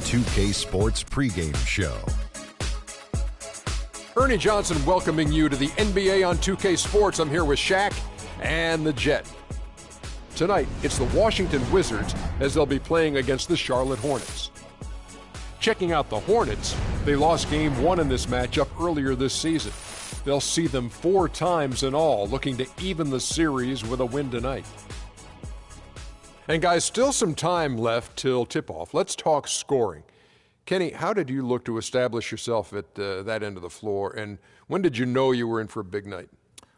2K Sports pregame show. Ernie Johnson welcoming you to the NBA on 2K Sports. I'm here with Shaq and the Jet. Tonight, it's the Washington Wizards as they'll be playing against the Charlotte Hornets. Checking out the Hornets, they lost Game 1 in this matchup earlier this season. They'll see them 4 times in all, looking to even the series with a win tonight. And guys, still some time left till tip-off. Let's talk scoring. Kenny, how did you look to establish yourself at that end of the floor, and when did you know you were in for a big night?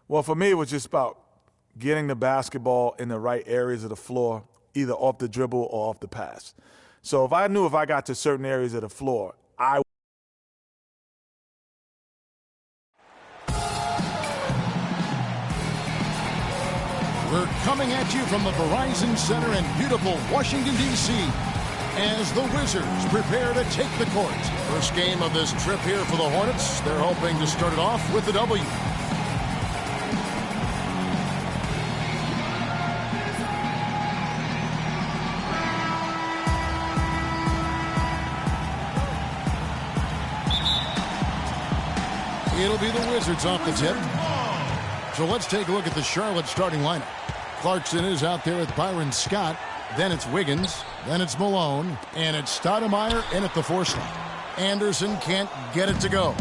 Well, for me, it was just about getting the basketball in the right areas of the floor, either off the dribble or off the pass. So if I knew if I got to certain areas of the floor, We're coming at you from the Verizon Center in beautiful Washington, D.C. as the Wizards prepare to take the court. First game of this trip here for the Hornets. They're hoping to start it off with a W. It'll be the Wizards off the tip. So let's take a look at the Charlotte starting lineup. Clarkson is out there with Byron Scott. Then it's Wiggins. Then it's Malone. And it's Stoudemire in at the 4 slot. Anderson can't get it to go.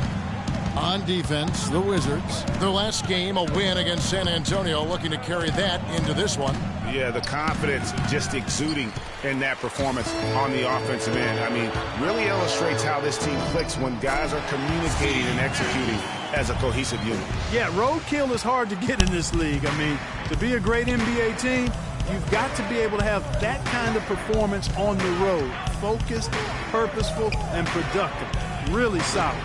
On defense, the Wizards. Their last game, a win against San Antonio, looking to carry that into this one. Yeah, the confidence just exuding in that performance on the offensive end. I mean, really illustrates how this team clicks when guys are communicating and executing as a cohesive unit. Yeah, roadkill is hard to get in this league. I mean, to be a great NBA team, you've got to be able to have that kind of performance on the road. Focused, purposeful, and productive. Really solid.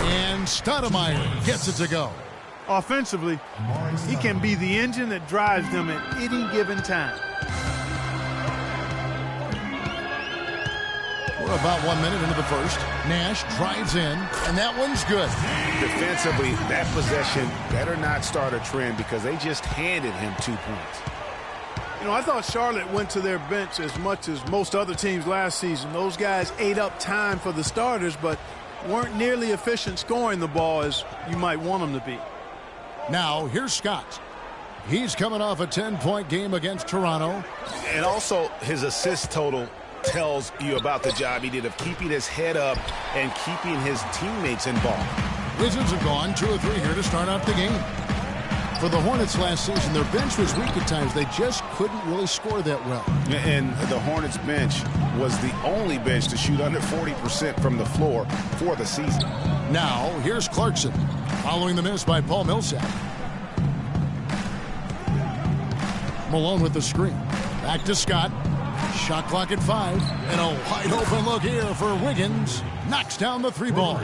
And Stoudemire gets it to go. Offensively, he can be the engine that drives them at any given time. We're about 1 minute into the first. Nash drives in, and that one's good. Defensively, that possession better not start a trend because they just handed him 2 points. You know, I thought Charlotte went to their bench as much as most other teams last season. Those guys ate up time for the starters, but weren't nearly efficient scoring the ball as you might want them to be. Now, here's Scott. He's coming off a 10-point game against Toronto. And also, his assist total tells you about the job he did of keeping his head up and keeping his teammates involved. Wizards have gone 2 or 3 here to start out the game. For the Hornets last season, their bench was weak at times. They just couldn't really score that well. And the Hornets bench was the only bench to shoot under 40% from the floor for the season. Now, here's Clarkson, following the miss by Paul Millsap. Malone with the screen. Back to Scott. Shot clock at 5. And a wide open look here for Wiggins. Knocks down the 3-ball.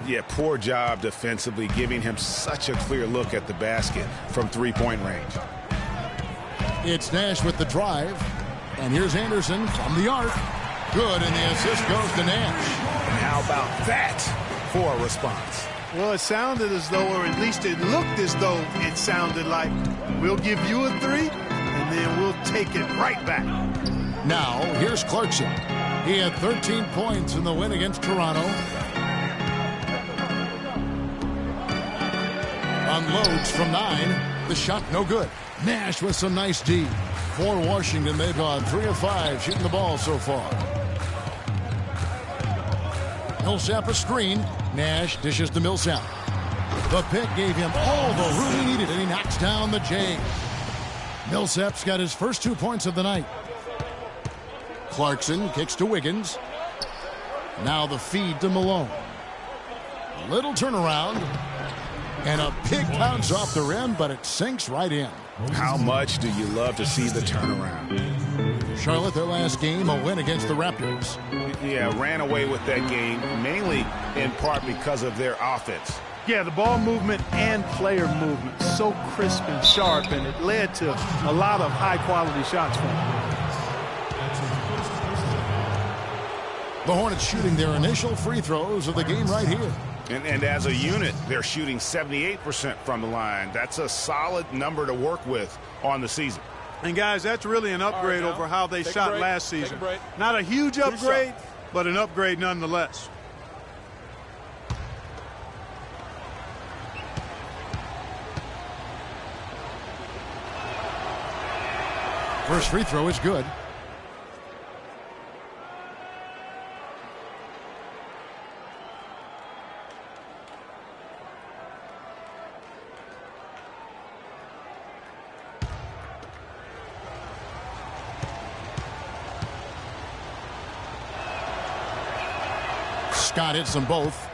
Yeah, poor job defensively, giving him such a clear look at the basket from 3-point range. It's Nash with the drive. And here's Anderson from the arc. Good, and the assist goes to Nash. And how about that for a response? Well, it sounded as though, or at least it looked as though it sounded like, we'll give you a 3, and then we'll take it right back. Now, here's Clarkson. He had 13 points in the win against Toronto. Unloads from 9. The shot no good. Nash with some nice D. For Washington, they've gone 3 of 5 shooting the ball so far. Millsap a screen. Nash dishes to Millsap. The pick gave him all the room he needed, and he knocks down the J. Millsap's got his first 2 points of the night. Clarkson kicks to Wiggins. Now the feed to Malone. Little turnaround. And a big bounce off the rim, but it sinks right in. How much do you love to see the turnaround? Charlotte, their last game, a win against the Raptors. Yeah, ran away with that game, mainly in part because of their offense. Yeah, the ball movement and player movement, so crisp and sharp, and it led to a lot of high-quality shots for them. The Hornets shooting their initial free throws of the game right here. And as a unit, they're shooting 78% from the line. That's a solid number to work with on the season. And, guys, that's really an upgrade over how they shot last season. Not a huge upgrade, but an upgrade nonetheless. First free throw is good. Scott hits them both.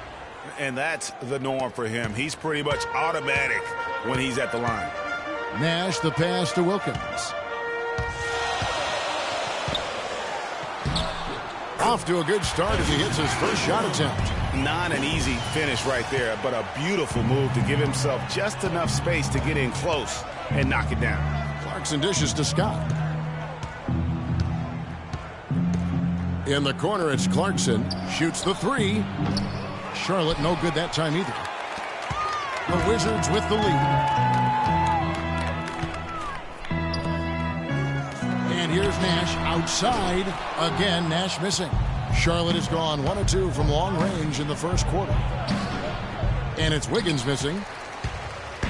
And that's the norm for him. He's pretty much automatic when he's at the line. Nash the pass to Wilkins. Off to a good start as he hits his first shot attempt. Not an easy finish right there, but a beautiful move to give himself just enough space to get in close and knock it down. Clarkson dishes to Scott. In the corner, it's Clarkson. Shoots the three. Charlotte no good that time either. The Wizards with the lead. And here's Nash outside. Again, Nash missing. Charlotte has gone 1 of 2 from long range in the first quarter. And it's Wiggins missing.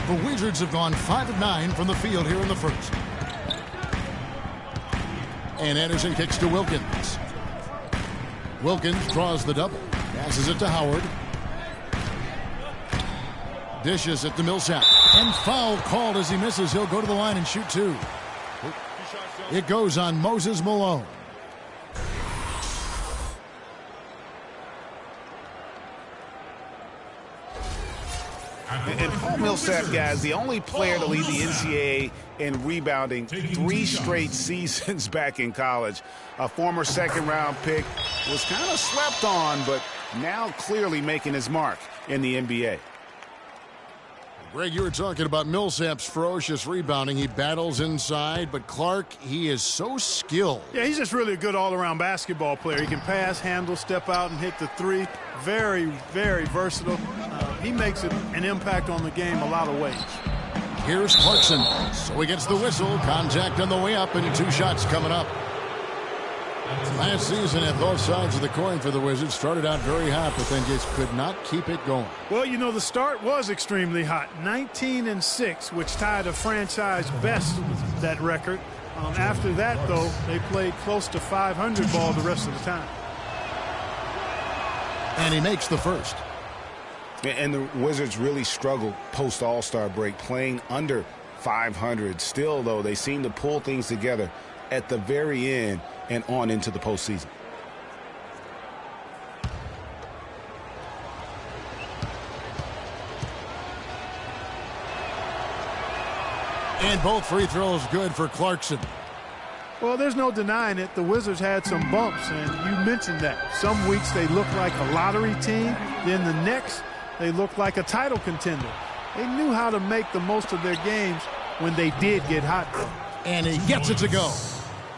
The Wizards have gone 5 of 9 from the field here in the first. And Anderson kicks to Wilkins. Wilkins draws the double. Passes it to Howard. Dishes it to Millsap. And foul called as he misses. He'll go to the line and shoot 2. It goes on Moses Malone. And Paul Millsap, guys, the only player to lead the NCAA in rebounding 3 straight seasons back in college. A former second-round pick, was kind of slept on, but now clearly making his mark in the NBA. Greg, you were talking about Millsap's ferocious rebounding. He battles inside, but Clark, he is so skilled. Yeah, he's just really a good all-around basketball player. He can pass, handle, step out, and hit the three. Very, very versatile. He makes an impact on the game a lot of ways. Here's Clarkson. So he gets the whistle. Contact on the way up, and 2 shots coming up. Last season at both sides of the coin for the Wizards. Started out very hot, but then just could not keep it going. Well, you know, the start was extremely hot. 19-6, which tied a franchise best that record. After that, though, they played close to 500 ball the rest of the time. And he makes the first. And the Wizards really struggled post All-Star break, playing under 500. Still, though, they seem to pull things together at the very end and on into the postseason. And both free throws good for Clarkson. Well, there's no denying it. The Wizards had some bumps, and you mentioned that. Some weeks they look like a lottery team. Then the next, they look like a title contender. They knew how to make the most of their games when they did get hot. And he gets it to go.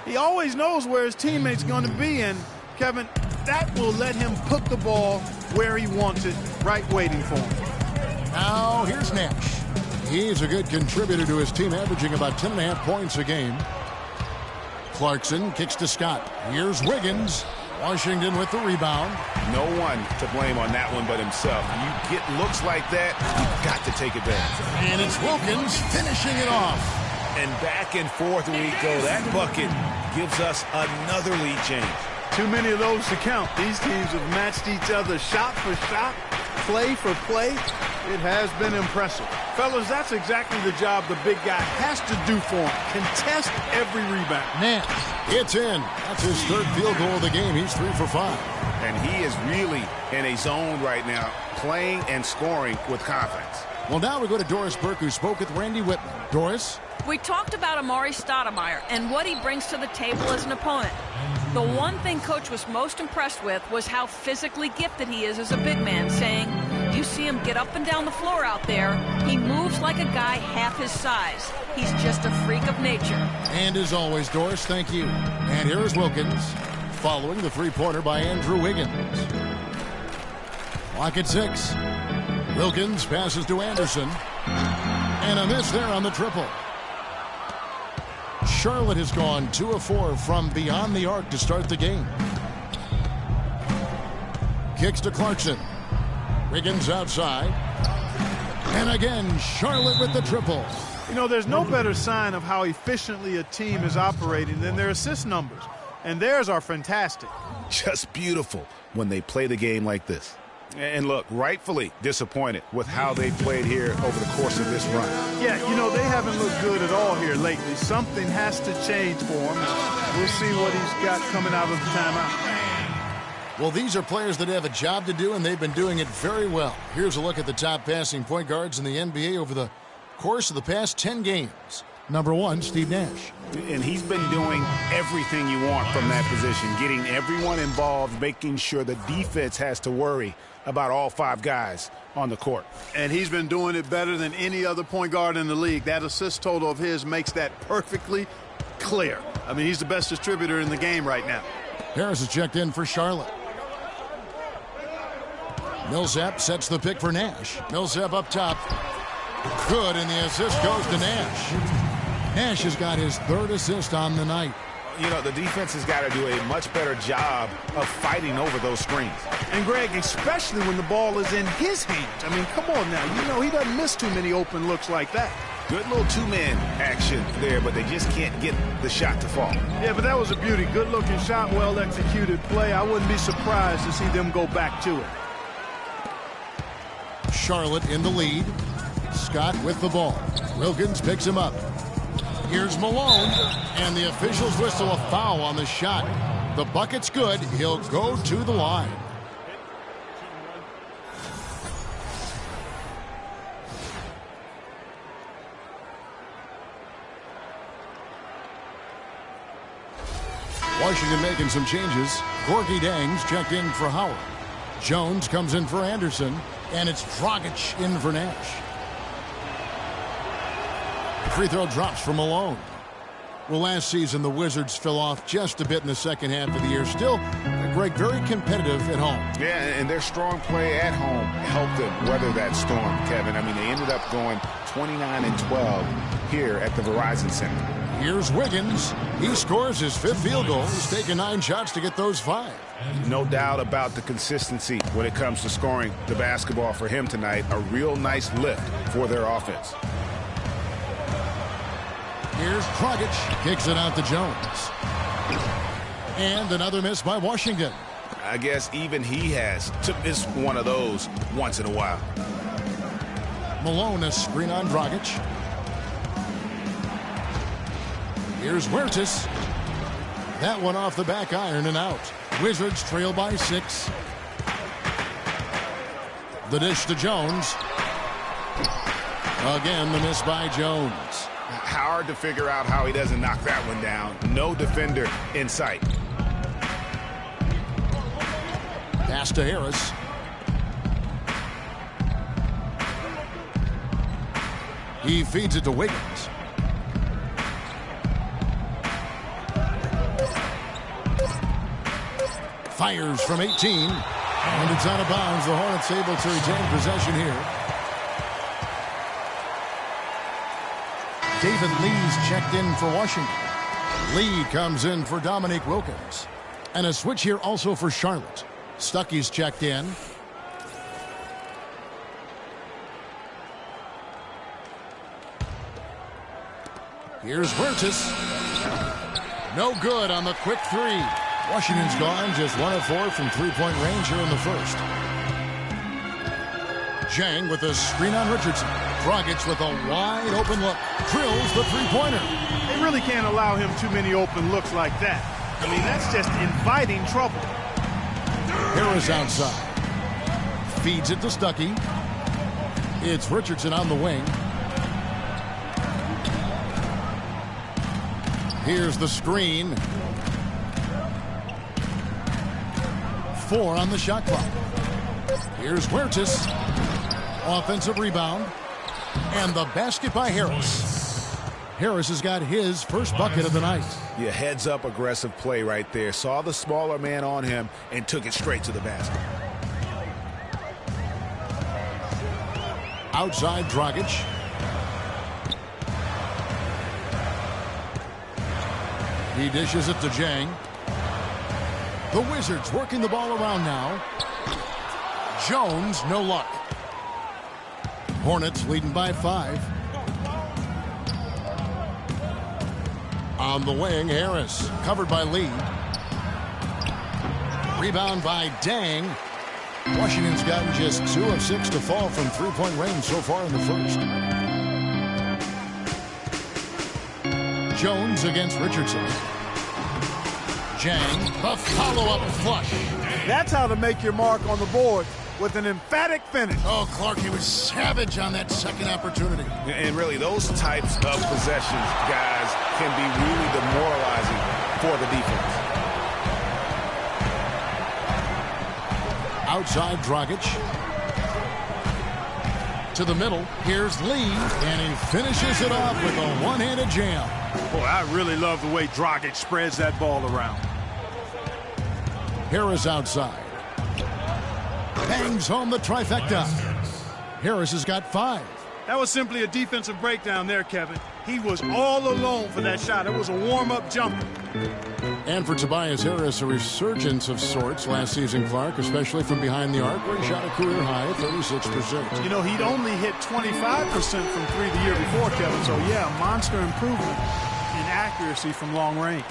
He always knows where his teammate's going to be, and, Kevin, that will let him put the ball where he wants it, right waiting for him. Now, here's Nash. He's a good contributor to his team, averaging about 10.5 points a game. Clarkson kicks to Scott. Here's Wiggins. Washington with the rebound. No one to blame on that one but himself. You get looks like that, you've got to take advantage. And it's Wilkins finishing it off. And back and forth we go. That bucket gives us another lead change. Too many of those to count. These teams have matched each other shot for shot, play for play. It has been impressive. Fellas, that's exactly the job the big guy has to do for him. Contest every rebound. Nash, it's in. That's his 3rd field goal of the game. He's 3 for 5. And he is really in a zone right now, playing and scoring with confidence. Well, now we go to Doris Burke, who spoke with Randy Whitman. Doris? We talked about Amari Stoudemire and what he brings to the table as an opponent. The one thing Coach was most impressed with was how physically gifted he is as a big man, saying, you see him get up and down the floor out there. He moves like a guy half his size. He's just a freak of nature. And as always, Doris, thank you. And here's Wilkins, following the three-pointer by Andrew Wiggins. Clock at 6. Wilkins passes to Anderson. And a miss there on the triple. Charlotte has gone 2 of 4 from beyond the arc to start the game. kicks to Clarkson. Wiggins outside. And again, Charlotte with the triple. You know, there's no better sign of how efficiently a team is operating than their assist numbers. And theirs are fantastic. Just beautiful when they play the game like this. And look, rightfully disappointed with how they played here over the course of this run. Yeah, you know, they haven't looked good at all here lately. Something has to change for him. We'll see what he's got coming out of the timeout. Well, these are players that have a job to do, and they've been doing it very well. Here's a look at the top passing point guards in the NBA over the course of the past 10 games. Number 1, Steve Nash. And he's been doing everything you want from that position, getting everyone involved, making sure the defense has to worry about all 5 guys on the court. And he's been doing it better than any other point guard in the league. That assist total of his makes that perfectly clear. I mean, he's the best distributor in the game right now. Harris is checked in for Charlotte. Millsap sets the pick for Nash. Millsap up top. Good, and the assist goes to Nash. Nash has got his 3rd assist on the night. You know, the defense has got to do a much better job of fighting over those screens. And, Greg, especially when the ball is in his hands. I mean, come on now. You know, he doesn't miss too many open looks like that. Good little 2-man action there, but they just can't get the shot to fall. Yeah, but that was a beauty. Good-looking shot, well-executed play. I wouldn't be surprised to see them go back to it. Charlotte in the lead. Scott with the ball. Wilkins picks him up. Here's Malone, and the officials whistle a foul on the shot. The bucket's good. He'll go to the line. Washington making some changes. Gorgui Dieng's checked in for Howard. Jones comes in for Anderson, and it's Dragic in for Nash. Free throw drops for Malone. Well, last season, the Wizards fell off just a bit in the second half of the year. Still, Greg, very competitive at home. Yeah, and their strong play at home helped them weather that storm, Kevin. I mean, they ended up going 29-12 here at the Verizon Center. Here's Wiggins. He scores his 5th field goal. He's taken 9 shots to get those 5. No doubt about the consistency when it comes to scoring the basketball for him tonight. A real nice lift for their offense. Here's Dragic. Kicks it out to Jones. And another miss by Washington. I guess even he has to miss one of those once in a while. Malone, a screen on Dragic. Here's Huertas. That one off the back iron and out. Wizards trail by 6. The dish to Jones. Again, the miss by Jones. Hard to figure out how he doesn't knock that one down. No defender in sight. Pass to Harris. He feeds it to Wiggins. Fires from 18. And it's out of bounds. The Hornets able to retain possession here. David Lee's checked in for Washington. Lee comes in for Dominique Wilkins. And a switch here also for Charlotte. Stuckey's checked in. Here's Huertas. No good on the quick 3. Washington's gone just 1 of 4 from 3-point range here in the first. Zhang with a screen on Richardson. Dragic with a wide open look. Drills the 3-pointer. They really can't allow him too many open looks like that. I mean, that's just inviting trouble. Harris outside. Feeds it to Stuckey. It's Richardson on the wing. Here's the screen. 4 on the shot clock. Here's Huertas. Offensive rebound. And the basket by Harris. Harris has got his first bucket of the night. Yeah, heads up aggressive play right there. Saw the smaller man on him and took it straight to the basket. Outside Dragic. He dishes it to Zhang. The Wizards working the ball around now. Jones, no luck. Hornets leading by 5. On the wing, Harris, covered by Lee. Rebound by Dang. Washington's gotten just 2 of 6 to fall from three-point range so far in the first. Jones against Richardson. Jang, the follow-up flush. That's how to make your mark on the board, with an emphatic finish. Oh, Clark, he was savage on that second opportunity. And really, those types of possessions, guys, can be really demoralizing for the defense. Outside Dragic. To the middle. Here's Lee, and he finishes it off with a one-handed jam. Boy, I really love the way Dragic spreads that ball around. Harris outside. Bangs home the trifecta. Harris has got 5. That was simply a defensive breakdown there, Kevin. He was all alone for that shot. It was a warm-up jumper. And for Tobias Harris, a resurgence of sorts last season, Clark, especially from behind the arc, where he shot a career high at 36%. You know, he'd only hit 25% from 3 the year before, Kevin. So, yeah, monster improvement in accuracy from long range.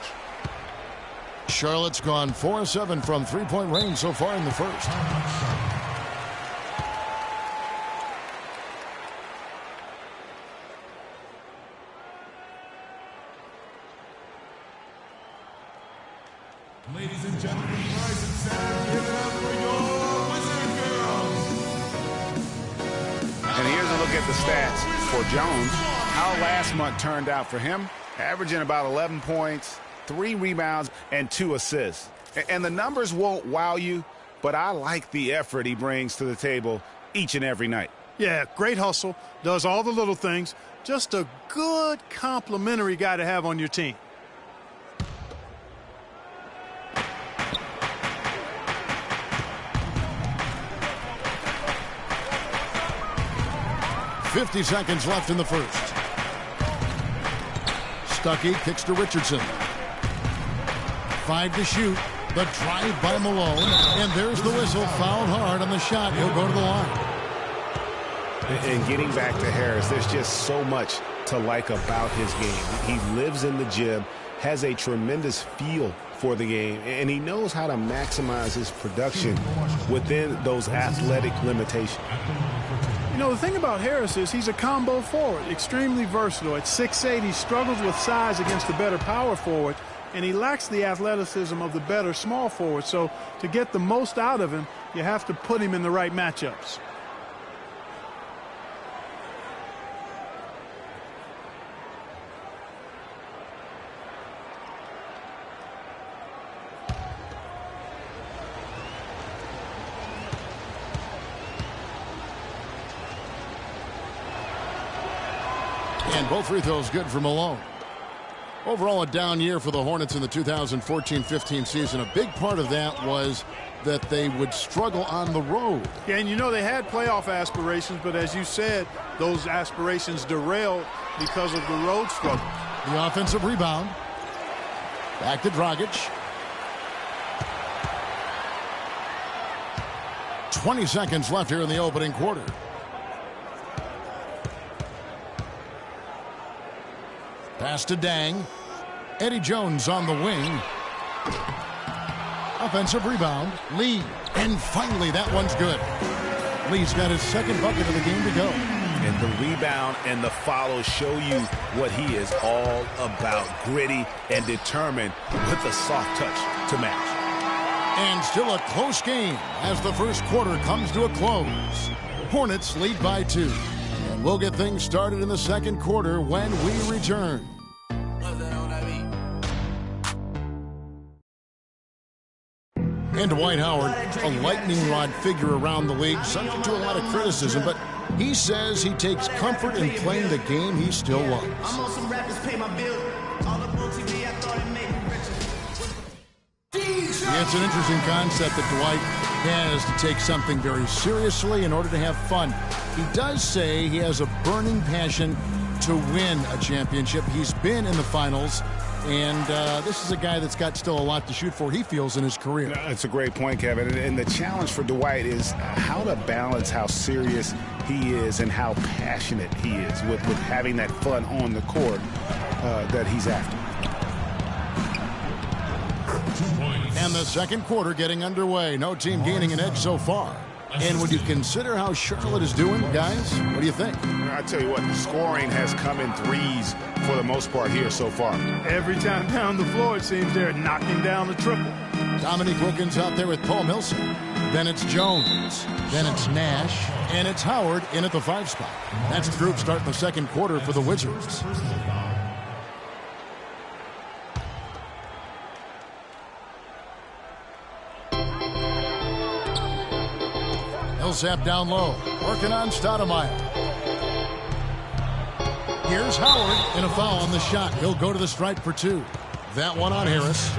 Charlotte's gone 4-7 from three-point range so far in the first. Ladies and gentlemen, rise and stand. Give it up for your Wizard Girls. And here's a look at the stats for Jones. How last month turned out for him. Averaging about 11 points, 3 rebounds, and 2 assists. And the numbers won't wow you, but I like the effort he brings to the table each and every night. Yeah, great hustle, does all the little things. Just a good complimentary guy to have on your team. .50 seconds left in the first. Stuckey kicks to Richardson. 5 to shoot. The drive by Malone. And there's the whistle. Fouled hard on the shot. He'll go to the line. And getting back to Harris, there's just so much to like about his game. He lives in the gym, has a tremendous feel for the game, and he knows how to maximize his production within those athletic limitations. You know, the thing about Harris is he's a combo forward, extremely versatile. At 6'8", he struggles with size against the better power forward, and he lacks the athleticism of the better small forward. So to get the most out of him, you have to put him in the right matchups. And both free throws good for Malone. Overall, a down year for the Hornets in the 2014-15 season. A big part of that was that they would struggle on the road. Yeah, and you know they had playoff aspirations, but as you said, those aspirations derailed because of the road struggle. The offensive rebound. Back to Dragic. 20 seconds left here in the opening quarter. Pass to Dang. Eddie Jones on the wing. Offensive rebound. Lee. And finally, that one's good. Lee's got his second bucket of the game to go. And the rebound and the follow show you what he is all about. Gritty and determined with a soft touch to match. And still a close game as the first quarter comes to a close. Hornets lead by 2. And we'll get things started in the second quarter when we return. And Dwight Howard, a lightning rod figure around the league, subject to a lot of criticism, but he says he takes comfort in playing the game he still loves. I'm on some rappers pay my bill. All up on TV, I thought it made me richer. Yeah, it's an interesting concept that Dwight has to take something very seriously in order to have fun. He does say he has a burning passion to win a championship. He's been in the finals And this is a guy that's got still a lot to shoot for, he feels, in his career. That's a great point, Kevin. And the challenge for Dwight is how to balance how serious he is and how passionate he is with having that fun on the court that he's after. And the second quarter getting underway. No team gaining an edge so far. And when you consider how Charlotte is doing, guys, what do you think? I tell you what, the scoring has come in threes for the most part here so far. Every time down the floor, it seems they're knocking down the triple. Dominique Wilkins out there with Paul Millsap. Then it's Jones. Then it's Nash. And it's Howard in at the 5 spot. That's the group starting the second quarter for the Wizards. Millsap down low, working on Stoudemire. Here's Howard, and a foul on the shot. He'll go to the stripe for 2. That one on Harris.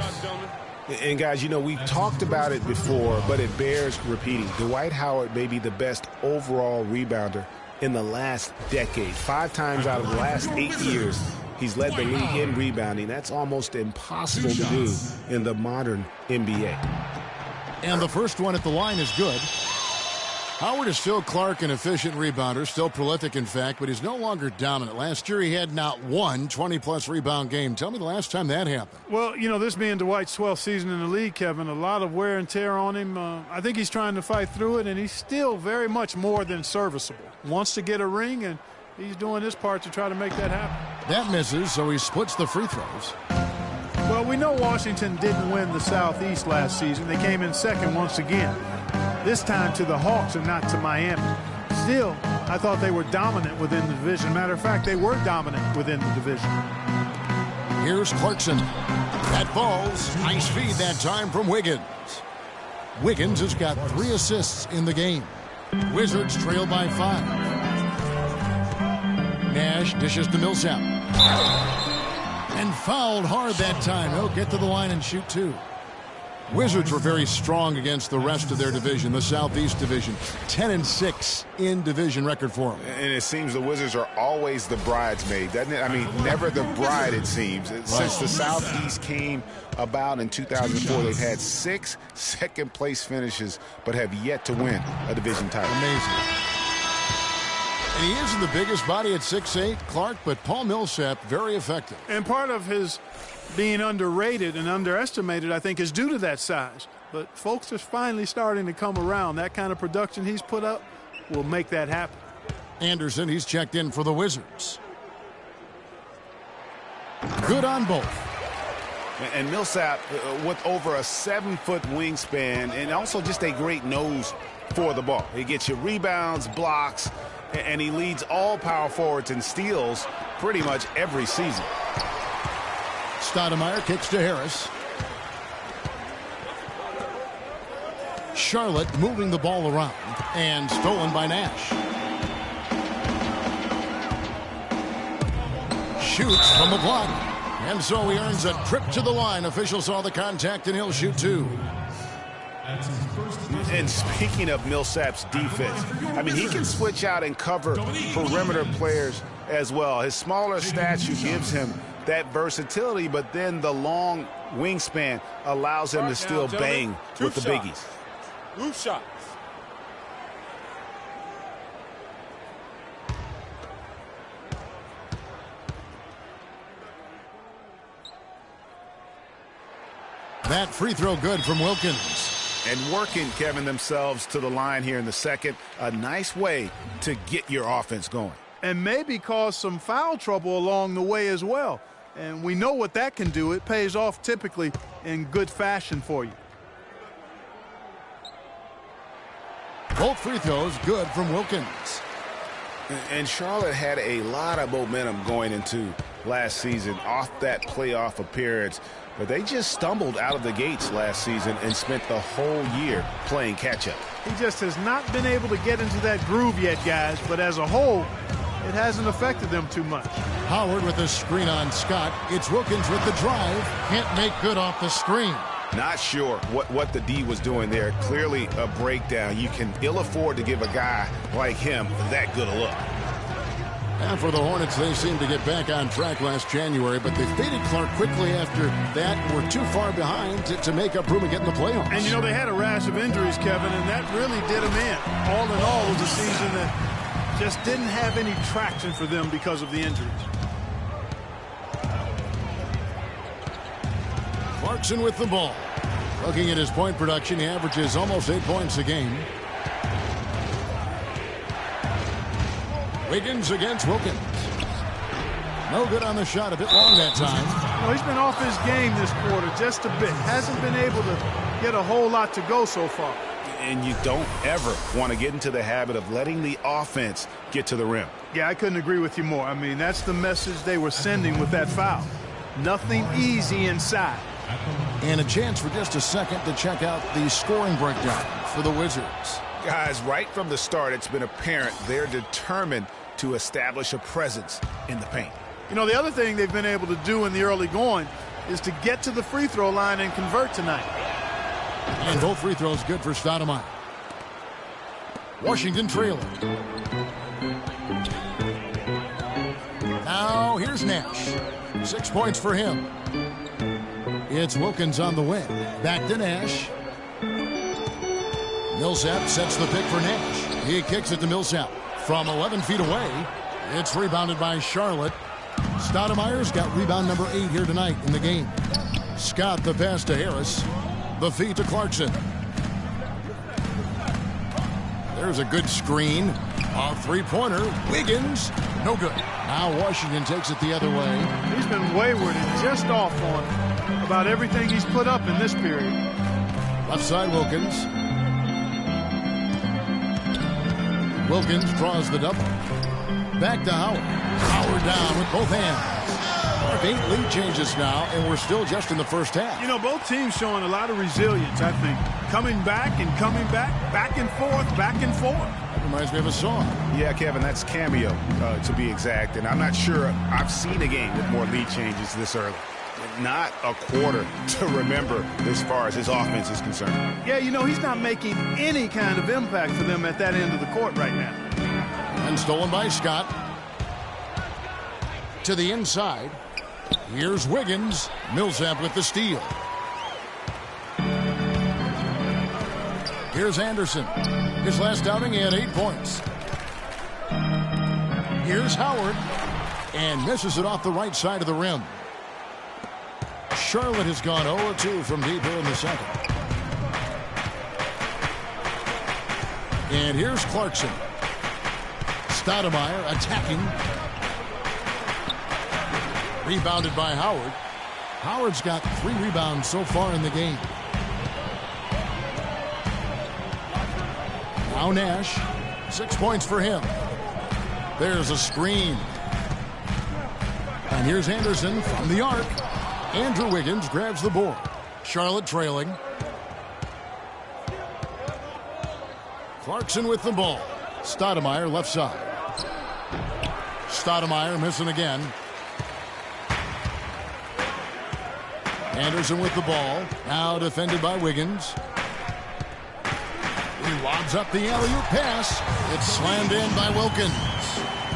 And guys, you know, we've talked about it before, but it bears repeating. Dwight Howard may be the best overall rebounder in the last decade. 5 times out of the last 8 years, he's led the league in rebounding. That's almost impossible to do in the modern NBA. And the first one at the line is good. Howard is still Clark, an efficient rebounder, still prolific, in fact, but he's no longer dominant. Last year he had not one 20-plus rebound game. Tell me the last time that happened. Well, you know, this being Dwight's 12th season in the league, Kevin, a lot of wear and tear on him. I think he's trying to fight through it, and he's still very much more than serviceable. Wants to get a ring, and he's doing his part to try to make that happen. That misses, so he splits the free throws. Well, we know Washington didn't win the Southeast last season. They came in second once again. This time to the Hawks and not to Miami. Still, I thought they were dominant within the division. Matter of fact, they were dominant within the division. Here's Clarkson. That falls. Nice feed that time from Wiggins. Wiggins has got 3 assists in the game. Wizards trail by 5. Nash dishes to Millsap. And fouled hard that time. He'll get to the line and shoot 2. Wizards were very strong against the rest of their division, the Southeast Division. 10-6 in division record for them. And it seems the Wizards are always the bridesmaid, doesn't it? I mean, never the bride, it seems. Right. Since the Southeast came about in 2004, they've had 6 second-place finishes, but have yet to win a division title. Amazing. And he isn't the biggest body at 6'8", Clark, but Paul Millsap, very effective. And part of his being underrated and underestimated, I think, is due to that size. But folks are finally starting to come around. That kind of production he's put up will make that happen. Anderson, he's checked in for the Wizards. Good on both. And Millsap with over a 7-foot wingspan and also just a great nose for the ball. He gets you rebounds, blocks, and he leads all power forwards in steals pretty much every season. Stoudemire kicks to Harris. Charlotte moving the ball around and stolen by Nash. Shoots from the block. And so he earns a trip to the line. Official saw the contact and he'll shoot 2. And speaking of Millsap's defense, I mean, he can switch out and cover perimeter players as well. His smaller stature gives him that versatility, but then the long wingspan allows him to still bang with the biggies. Roof shots. That free throw good from Wilkins. And working, Kevin, themselves to the line here in the second. A nice way to get your offense going. And maybe cause some foul trouble along the way as well. And we know what that can do. It pays off typically in good fashion for you. Both free throws good from Wilkins. And Charlotte had a lot of momentum going into last season off that playoff appearance. But they just stumbled out of the gates last season and spent the whole year playing catch-up. He just has not been able to get into that groove yet, guys. But as a whole, it hasn't affected them too much. Howard with a screen on Scott. It's Wilkins with the drive. Can't make good off the screen. Not sure what the D was doing there. Clearly a breakdown. You can ill afford to give a guy like him that good a look. And for the Hornets, they seemed to get back on track last January, but they faded Clark quickly after that and were too far behind to make up room and get in the playoffs. And, you know, they had a rash of injuries, Kevin, and that really did them in. All in all, it was a season that just didn't have any traction for them because of the injuries. Clarkson with the ball. Looking at his point production, he averages almost 8 points a game. Wiggins against Wilkins. No good on the shot, a bit long that time. You know, he's been off his game this quarter just a bit. Hasn't been able to get a whole lot to go so far. And you don't ever want to get into the habit of letting the offense get to the rim. Yeah, I couldn't agree with you more. I mean, that's the message they were sending with that foul. Nothing easy inside. And a chance for just a second to check out the scoring breakdown for the Wizards. Guys, right from the start, it's been apparent they're determined to establish a presence in the paint. You know, the other thing they've been able to do in the early going is to get to the free throw line and convert tonight. And both free throws good for Stoudemire. Washington trailing. Now here's Nash. 6 points for him. It's Wilkins on the wing. Back to Nash. Millsap sets the pick for Nash. He kicks it to Millsap. From 11 feet away, it's rebounded by Charlotte. Stoudemire's got rebound number 8 here tonight in the game. Scott the pass to Harris. The feed to Clarkson. There's a good screen. A three-pointer. Wiggins. No good. Now Washington takes it the other way. He's been wayward and just off on about everything he's put up in this period. Left side Wilkins. Wilkins draws the double. Back to Howard. Howard down with both hands. Mark, 8 lead changes now, and we're still just in the first half. You know, both teams showing a lot of resilience, I think. Coming back and coming back and forth, back and forth. That reminds me of a song. Yeah, Kevin, that's Cameo, to be exact. And I'm not sure I've seen a game with more lead changes this early. Not a quarter to remember as far as his offense is concerned. Yeah, you know, he's not making any kind of impact for them at that end of the court right now. And stolen by Scott. To the inside. Here's Wiggins. Millsap with the steal. Here's Anderson. His last outing, he had 8 points. Here's Howard. And misses it off the right side of the rim. Charlotte has gone 0-2 from deep here in the second. And here's Clarkson. Stoudemire attacking. Rebounded by Howard. Howard's got 3 rebounds so far in the game. Now Nash. 6 points for him. There's a screen. And here's Anderson from the arc. Andrew Wiggins grabs the board. Charlotte trailing. Clarkson with the ball. Stoudemire left side. Stoudemire missing again. Anderson with the ball. Now defended by Wiggins. He lobs up the alley-oop pass. It's slammed in by Wilkins.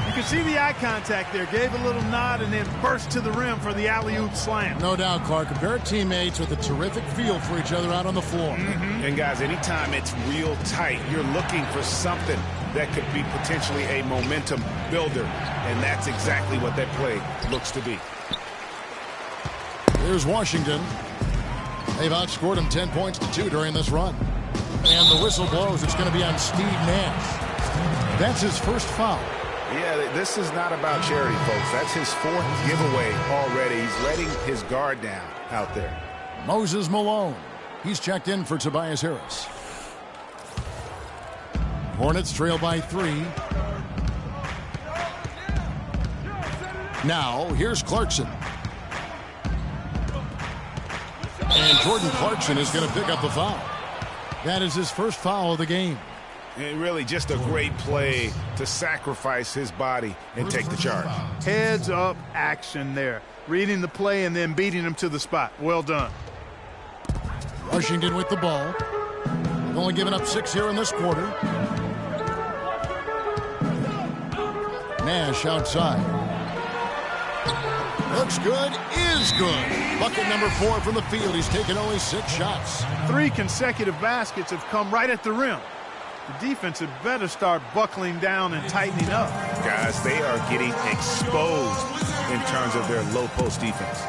You can see the eye contact there. Gave a little nod and then burst to the rim for the alley-oop slam. No doubt, Clark. A pair of teammates with a terrific feel for each other out on the floor. And, guys, anytime it's real tight, you're looking for something that could be potentially a momentum builder. And that's exactly what that play looks to be. Here's Washington. They've outscored him 10 points to 2 during this run. And the whistle blows. It's going to be on Steve Nash. That's his first foul. Yeah, this is not about charity, folks. That's his 4th giveaway already. He's letting his guard down out there. Moses Malone. He's checked in for Tobias Harris. Hornets trail by 3. Now, here's Clarkson. And Jordan Clarkson is going to pick up the foul. That is his first foul of the game. And really just a great play to sacrifice his body and take the charge. Heads up action there. Reading the play and then beating him to the spot. Well done. Washington with the ball. They've only given up 6 here in this quarter. Nash outside. Looks good, is good. Bucket number 4 from the field. He's taken only 6 shots. 3 consecutive baskets have come right at the rim. The defense had better start buckling down and tightening up. Guys, they are getting exposed in terms of their low post defense.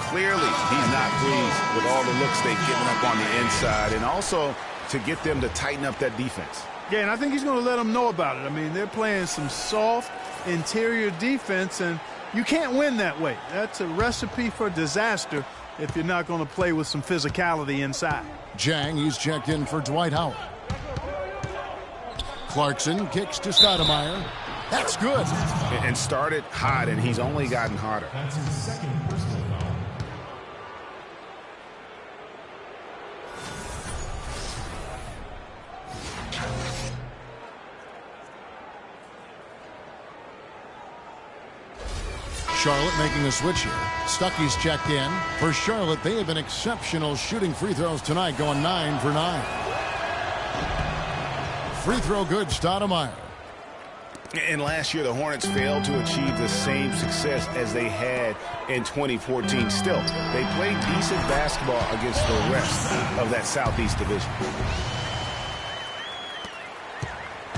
Clearly, he's not pleased with all the looks they've given up on the inside, and also to get them to tighten up that defense. Yeah, and I think he's going to let them know about it. I mean, they're playing some soft interior defense, and you can't win that way. That's a recipe for disaster if you're not going to play with some physicality inside. Jang, he's checked in for Dwight Howard. Clarkson kicks to Stoudemire. That's good. And started hot, and he's only gotten hotter. That's his second personal foul. Charlotte making a switch here. Stuckey's checked in. For Charlotte, they have been exceptional shooting free throws tonight, going 9 for 9. Free throw good, Stoudemire. And last year, the Hornets failed to achieve the same success as they had in 2014. Still, they played decent basketball against the rest of that Southeast Division.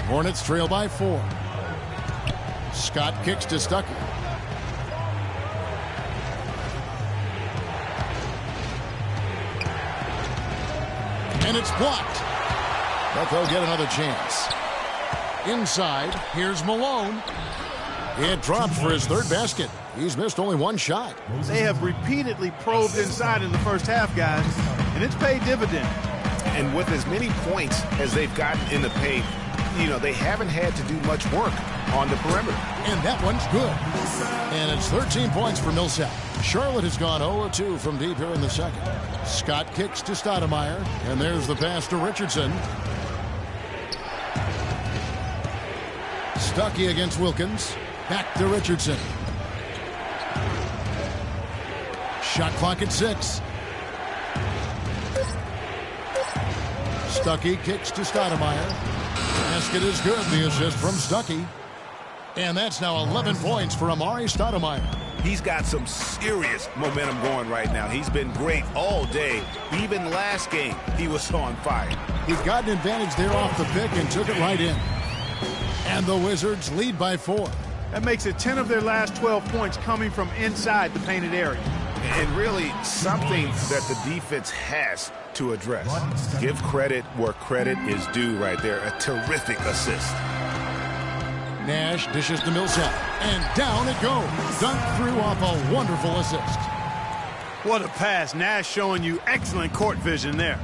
Hornets trail by 4. Scott kicks to Stuckey. And it's blocked. But they'll get another chance. Inside, here's Malone. It drops for his 3rd basket. He's missed only 1 shot. They have repeatedly probed inside in the first half, guys, and it's paid dividends. And with as many points as they've gotten in the paint, you know, they haven't had to do much work on the perimeter. And that one's good. And it's 13 points for Millsap. Charlotte has gone 0-2 from deep here in the second. Scott kicks to Stoudemire, and there's the pass to Richardson. Stuckey against Wilkins. Back to Richardson. Shot clock at 6. Stuckey kicks to Stoudemire. Basket is good. The assist from Stuckey. And that's now 11 points for Amari Stoudemire. He's got some serious momentum going right now. He's been great all day. Even last game, he was on fire. He got an advantage there off the pick and took it right in. And the Wizards lead by 4. That makes it 10 of their last 12 points coming from inside the painted area. And really something that the defense has to address. Give credit where credit is due right there. A terrific assist. Nash dishes to Millsap. And down it goes. Dunked through off a wonderful assist. What a pass. Nash showing you excellent court vision there.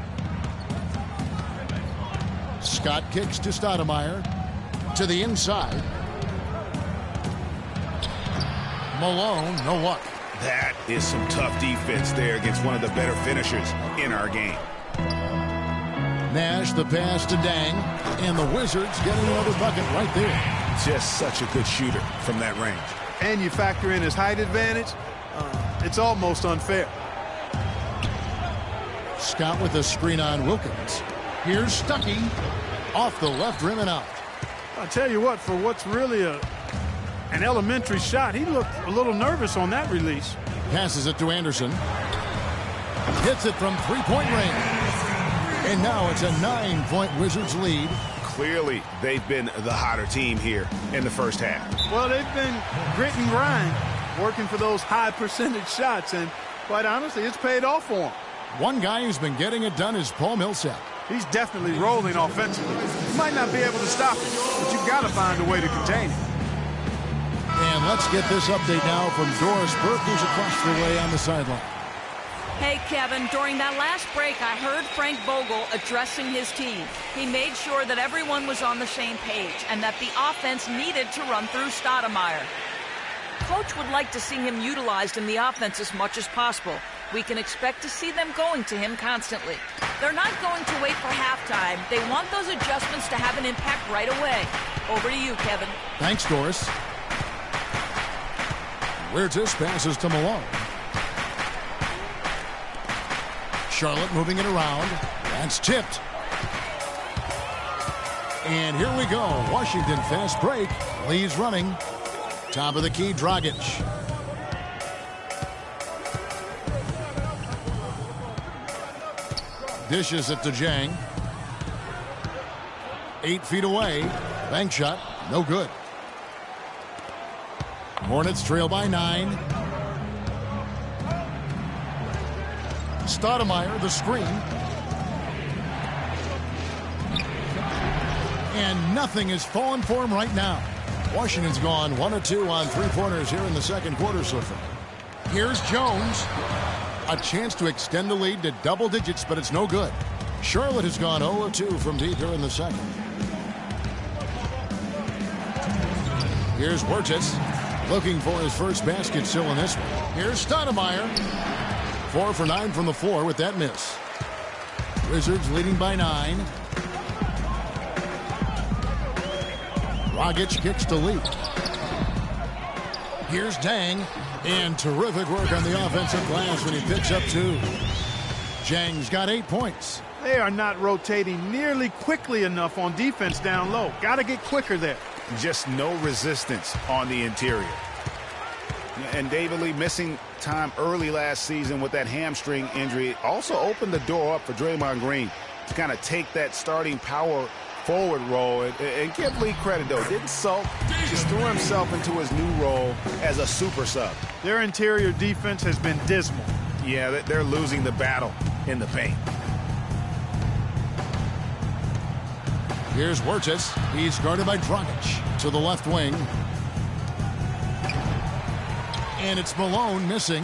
Scott kicks to Stoudemire. To the inside. Malone, no luck. That is some tough defense there against one of the better finishers in our game. Nash the pass to Dang. And the Wizards getting another bucket right there. Just such a good shooter from that range. And you factor in his height advantage, it's almost unfair. Scott with a screen on Wilkins. Here's Stuckey. Off the left rim and out. I'll tell you what, for what's really an elementary shot, he looked a little nervous on that release. Passes it to Anderson. Hits it from three-point range. And now it's a 9-point Wizards lead. Clearly, they've been the hotter team here in the first half. Well, they've been grit and grind, working for those high percentage shots, and quite honestly, it's paid off for them. One guy who's been getting it done is Paul Millsap. He's definitely rolling offensively. You might not be able to stop it, but you've got to find a way to contain it. And let's get this update now from Doris Burke, who's across the way on the sideline. Hey, Kevin, during that last break, I heard Frank Vogel addressing his team. He made sure that everyone was on the same page and that the offense needed to run through Stoudemire. Coach would like to see him utilized in the offense as much as possible. We can expect to see them going to him constantly. They're not going to wait for halftime. They want those adjustments to have an impact right away. Over to you, Kevin. Thanks, Doris. Wirtz passes to Malone. Charlotte moving it around. That's tipped. And here we go. Washington fast break. Lee's running. Top of the key, Dragic. Dishes it to Jang. 8 feet away. Bank shot. No good. Hornets trail by 9. Stoudemire, the screen. And nothing is falling for him right now. Washington's gone 1 of 2 on 3-pointers here in the second quarter so far. Here's Jones. A chance to extend the lead to double digits, but it's no good. Charlotte has gone 0 of 2 from deep here in the second. Here's Huertas, looking for his first basket still in this one. Here's Stoudemire. 4 for 9 from the floor with that miss. Wizards leading by 9. Dragic kicks to lead. Here's Dang. And terrific work on the offensive glass when he picks up 2. Jang's got 8 points. They are not rotating nearly quickly enough on defense down low. Got to get quicker there. Just no resistance on the interior. And David Lee missing time early last season with that hamstring injury also opened the door up for Draymond Green to kind of take that starting power forward role. And give Lee credit, though. Didn't sulk. Just threw himself into his new role as a super sub. Their interior defense has been dismal. Yeah, they're losing the battle in the paint. Here's Huertas. He's guarded by Dragic to the left wing. And it's Malone missing.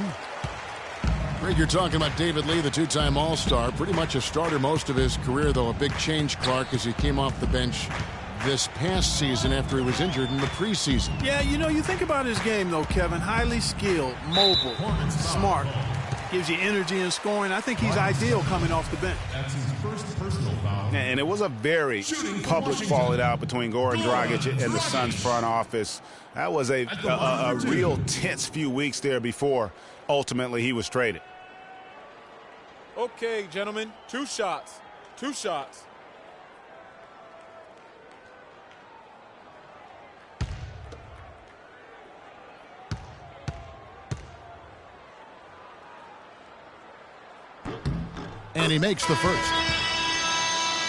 Greg, you're talking about David Lee, the 2-time All-Star. Pretty much a starter most of his career, though. A big change, Clark, as he came off the bench this past season after he was injured in the preseason. Yeah, you think about his game, though, Kevin. Highly skilled, mobile, smart. Gives you energy and scoring. I think he's ideal coming off the bench. That's his first personal foul. And it was a very public falling out between Goran Dragic and the Suns front office. That was a real tense few weeks there before ultimately he was traded. Okay, gentlemen, 2 shots. 2 shots. And he makes the first.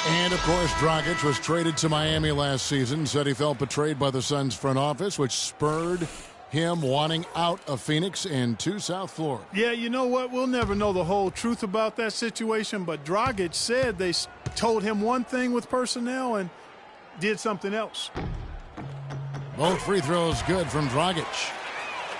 And, of course, Dragic was traded to Miami last season. Said he felt betrayed by the Suns front office, which spurred him wanting out of Phoenix and to South Florida. Yeah, you know what? We'll never know the whole truth about that situation, but Dragic said they told him one thing with personnel and did something else. Both free throws good from Dragic.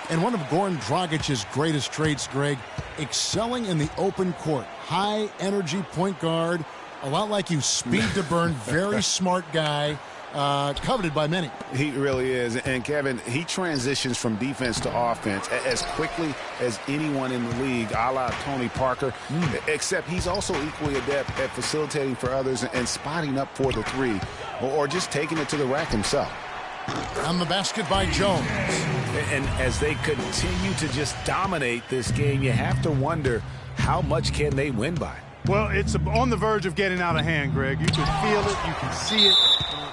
And one of Goran Dragic's greatest traits, Greg, excelling in the open court. High energy point guard, a lot like you, speed to burn, very smart guy, coveted by many. He really is. And Kevin, he transitions from defense to offense as quickly as anyone in the league, a la Tony Parker, except he's also equally adept at facilitating for others and spotting up for the 3 or just taking it to the rack himself. On the basket by Jones. And as they continue to just dominate this game, you have to wonder how much can they win by. Well, it's on the verge of getting out of hand, Greg. You can feel it. You can see it,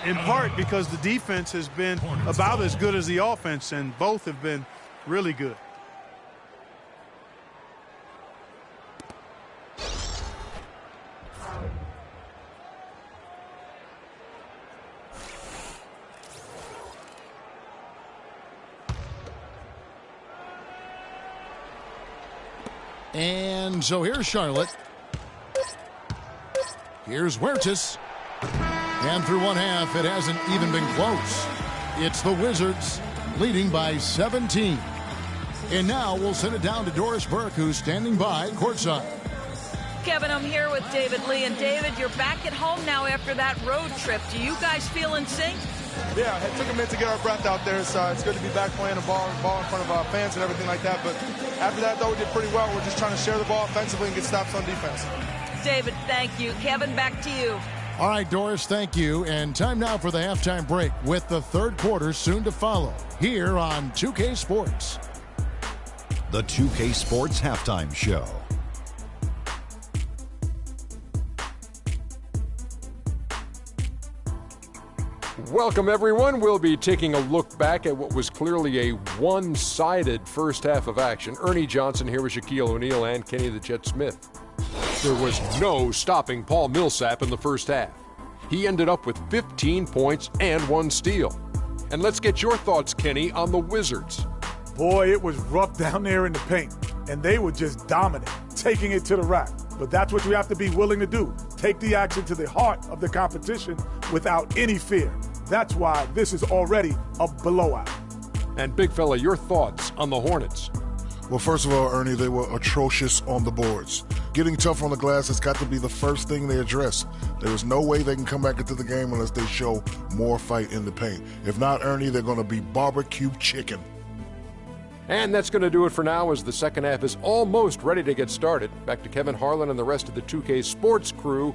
in part because the defense has been about as good as the offense, and both have been really good. And so here's Charlotte. Here's Huertas. And through one half, it hasn't even been close. It's the Wizards leading by 17. And now we'll send it down to Doris Burke, who's standing by courtside. Kevin, I'm here with David Lee. And David, you're back at home now after that road trip. Do you guys feel in sync? Yeah, it took a minute to get our breath out there, so it's good to be back playing the ball in front of our fans and everything like that. But after that, though, we did pretty well. We're just trying to share the ball offensively and get stops on defense. David, thank you. Kevin, back to you. All right, Doris, thank you. And time now for the halftime break with the third quarter soon to follow here on 2K Sports. The 2K Sports Halftime Show. Welcome, everyone. We'll be taking a look back at what was clearly a one-sided first half of action. Ernie Johnson here with Shaquille O'Neal and Kenny the Jet Smith. There was no stopping Paul Millsap in the first half. He ended up with 15 points and 1 steal. And let's get your thoughts, Kenny, on the Wizards. Boy, it was rough down there in the paint, and they were just dominant, taking it to the rack. But that's what you have to be willing to do. Take the action to the heart of the competition without any fear. That's why this is already a blowout. And Big Fella, your thoughts on the Hornets? Well, first of all, Ernie, they were atrocious on the boards. Getting tough on the glass has got to be the first thing they address. There is no way they can come back into the game unless they show more fight in the paint. If not, Ernie, they're going to be barbecue chicken. And that's going to do it for now as the second half is almost ready to get started. Back to Kevin Harlan and the rest of the 2K Sports crew.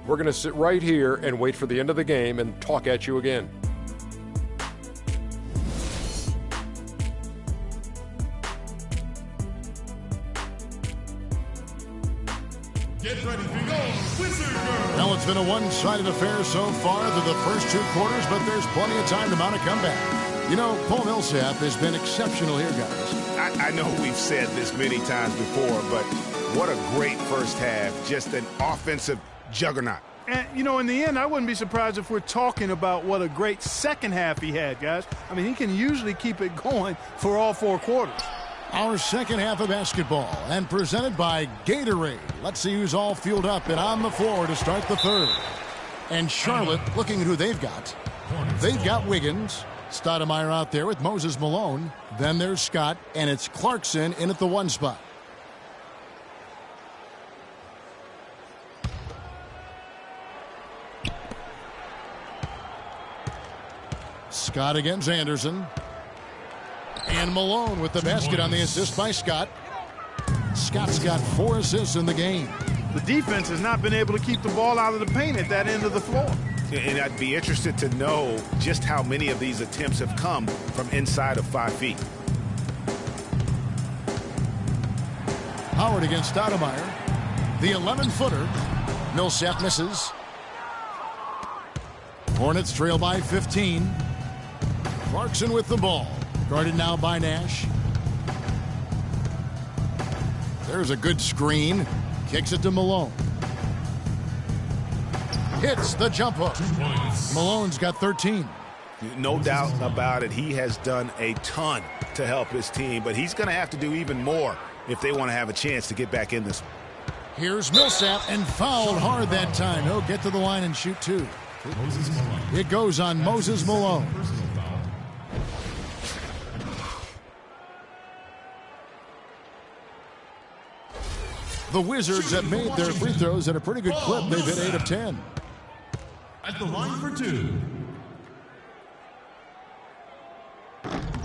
We're going to sit right here and wait for the end of the game and talk at you again. Get ready to go, Wizard Girl! Well, it's been a one-sided affair so far through the first 2 quarters, but there's plenty of time to mount a comeback. You know, Paul Millsap has been exceptional here, guys. I know we've said this many times before, but what a great first half. Just an offensive juggernaut. And, you know, in the end, I wouldn't be surprised if we're talking about what a great second half he had, guys. I mean, he can usually keep it going for all 4 quarters. Our second half of basketball, and presented by Gatorade. Let's see who's all fueled up and on the floor to start the third. And Charlotte, looking at who they've got. They've got Wiggins. Stoudemire out there with Moses Malone. Then there's Scott, and it's Clarkson in at the 1 spot. Scott against Anderson. And Malone with the basket on the assist by Scott. Scott's got 4 assists in the game. The defense has not been able to keep the ball out of the paint at that end of the floor. And I'd be interested to know just how many of these attempts have come from inside of 5 feet. Howard against Stoudemire. The 11-footer. Millsap misses. Hornets trail by 15. Clarkson with the ball. Guarded now by Nash. There's a good screen. Kicks it to Malone. Hits the jump hook. Malone's got 13. No doubt about it. He has done a ton to help his team, but he's going to have to do even more if they want to have a chance to get back in this one. Here's Millsap, and fouled hard that time. He'll get to the line and shoot 2. It goes on Moses Malone. The Wizards have made their free throws at a pretty good clip. They've hit 8 of 10. At the line for 2.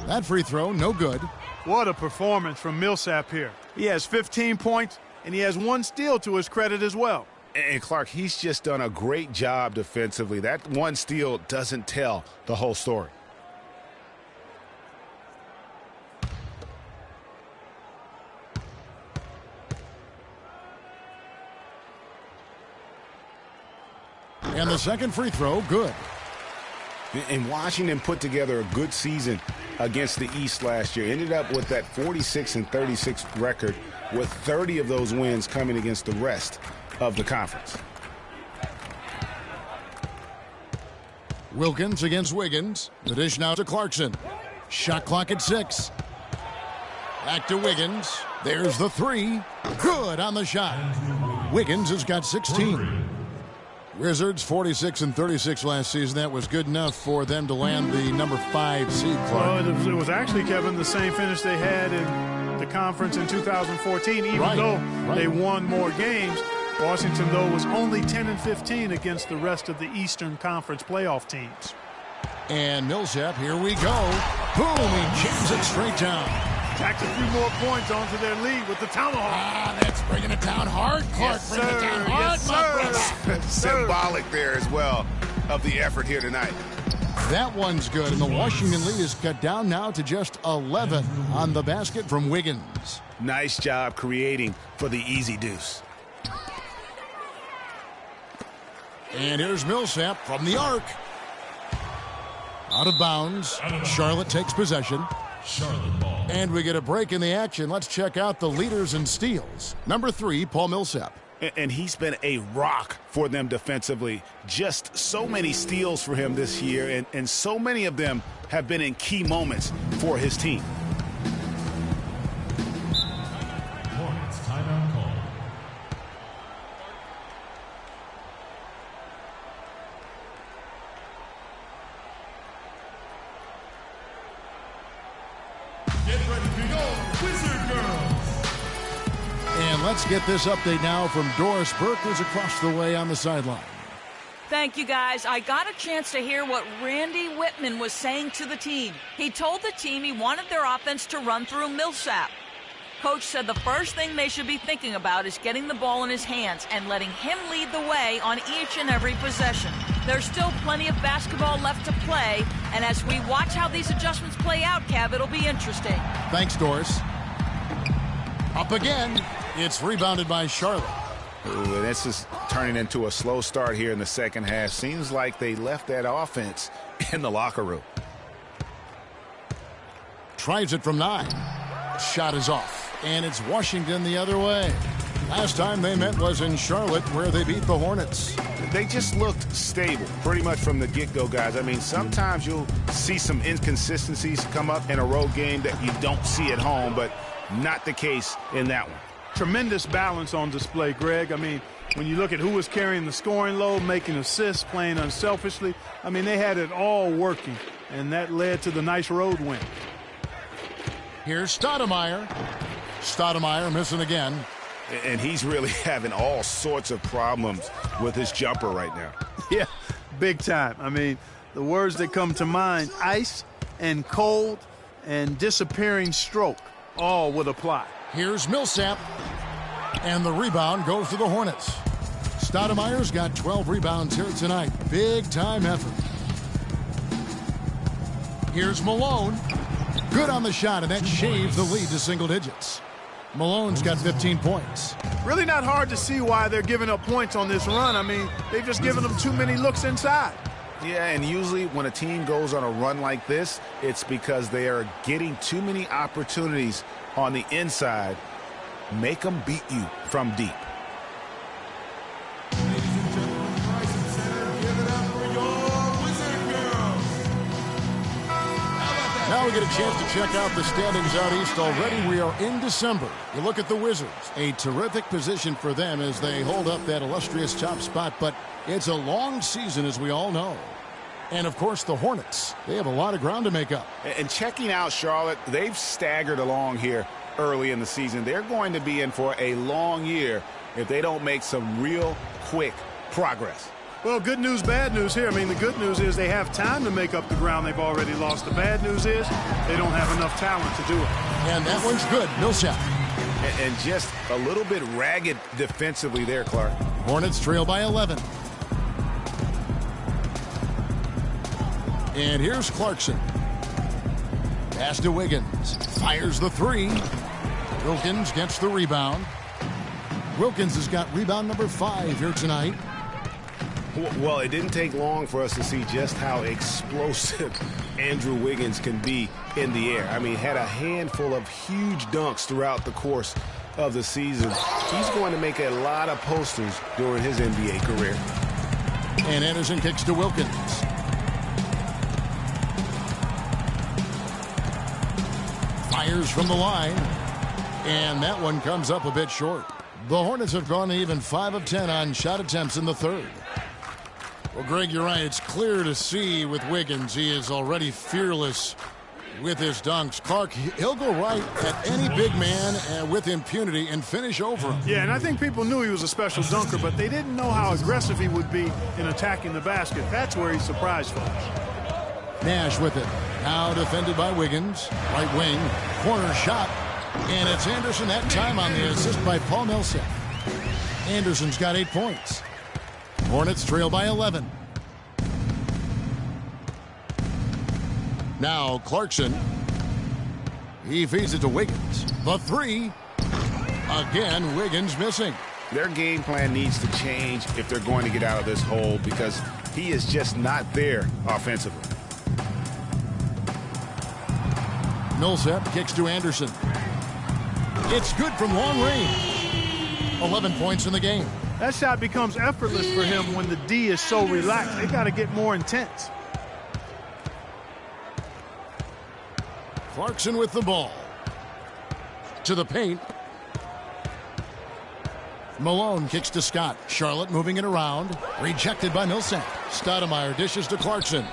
That free throw, no good. What a performance from Millsap here. He has 15 points, and he has 1 steal to his credit as well. And Clark, he's just done a great job defensively. That 1 steal doesn't tell the whole story. And the second free throw, good. And Washington put together a good season against the East last year. Ended up with that 46-36 record, with 30 of those wins coming against the rest of the conference. Wilkins against Wiggins. The dish now to Clarkson. Shot clock at 6. Back to Wiggins. There's the 3. Good on the shot. Wiggins has got 16. Wizards 46-36 last season. That was good enough for them to land the number 5 seed, Clark. Well, it was actually, Kevin, the same finish they had in the conference in 2014, even though they won more games. Washington, though, was only 10-15 against the rest of the Eastern Conference playoff teams. And Millsap, here we go. Boom, he jams it straight down. Tacks a few more points onto their lead with the tomahawk. That's bringing it down hard. Clark, Yes, bring it down hard, my brother. Symbolic there as well of the effort here tonight. That one's good, and the Washington lead is cut down now to just 11 on the basket from Wiggins. Nice job creating for the easy deuce. And here's Millsap from the arc. Out of bounds. Charlotte takes possession. And we get a break in the action. Let's check out the leaders in steals. Number 3, Paul Millsap. And he's been a rock for them defensively. Just so many steals for him this year, and so many of them have been in key moments for his team. Hornets timeout call. Get ready to go, Wizard Girls! And let's get this update now from Doris Burke, who's across the way on the sideline. Thank you, guys. I got a chance to hear what Randy Whitman was saying to the team. He told the team he wanted their offense to run through Millsap. Coach said the first thing they should be thinking about is getting the ball in his hands and letting him lead the way on each and every possession. There's still plenty of basketball left to play, and as we watch how these adjustments play out, Kev, it'll be interesting. Thanks, Doris. Up again. It's rebounded by Charlotte. Ooh, and this is turning into a slow start here in the second half. Seems like they left that offense in the locker room. Tries it from 9. Shot is off. And it's Washington the other way. Last time they met was in Charlotte, where they beat the Hornets. They just looked stable pretty much from the get-go, guys. I mean, sometimes you'll see some inconsistencies come up in a road game that you don't see at home, but not the case in that one. Tremendous balance on display, Greg. I mean, when you look at who was carrying the scoring load, making assists, playing unselfishly, I mean, they had it all working, and that led to the nice road win. Here's Stoudemire. Stoudemire missing again. And he's really having all sorts of problems with his jumper right now. Yeah, big time. I mean, the words that come to mind, ice and cold and disappearing stroke, all would apply. Here's Millsap. And the rebound goes to the Hornets. Stoudemire's got 12 rebounds here tonight. Big time effort. Here's Malone. Good on the shot, and that shaves the lead to single digits. Malone's got 15 points. Really not hard to see why they're giving up points on this run. I mean, they've just given them too many looks inside. Yeah, and usually when a team goes on a run like this, it's because they are getting too many opportunities on the inside. Make them beat you from deep. Now we get a chance to check out the standings out east already. We are in December. You look at the Wizards. A terrific position for them as they hold up that illustrious top spot, but it's a long season, as we all know. And, of course, the Hornets. They have a lot of ground to make up. And checking out Charlotte, they've staggered along here early in the season. They're going to be in for a long year if they don't make some real quick progress. Well, good news, bad news here. I mean, the good news is they have time to make up the ground they've already lost. The bad news is they don't have enough talent to do it. And that one's good. Millsap. And just a little bit ragged defensively there, Clark. Hornets trail by 11. And here's Clarkson. Pass to Wiggins. Fires the 3. Wilkins gets the rebound. Wilkins has got rebound number 5 here tonight. Well, it didn't take long for us to see just how explosive Andrew Wiggins can be in the air. I mean, had a handful of huge dunks throughout the course of the season. He's going to make a lot of posters during his NBA career. And Anderson kicks to Wilkins. Fires from the line. And that one comes up a bit short. The Hornets have gone even 5 of 10 on shot attempts in the third. Well, Greg, you're right. It's clear to see with Wiggins. He is already fearless with his dunks. Clark, he'll go right at any big man with impunity and finish over him. Yeah, and I think people knew he was a special dunker, but they didn't know how aggressive he would be in attacking the basket. That's where he surprised folks. Nash with it. Now defended by Wiggins. Right wing. Corner shot. And it's Anderson that time on the assist by Paul Millsap. Anderson's got 8 points. Hornets trail by 11. Now Clarkson. He feeds it to Wiggins. The 3. Again, Wiggins missing. Their game plan needs to change if they're going to get out of this hole because he is just not there offensively. Millsap kicks to Anderson. It's good from long range. 11 points in the game. That shot becomes effortless for him when the D is so relaxed. They got to get more intense. Clarkson with the ball. To the paint. Malone kicks to Scott. Charlotte moving it around. Rejected by Millsap. Stoudemire dishes to Clarkson.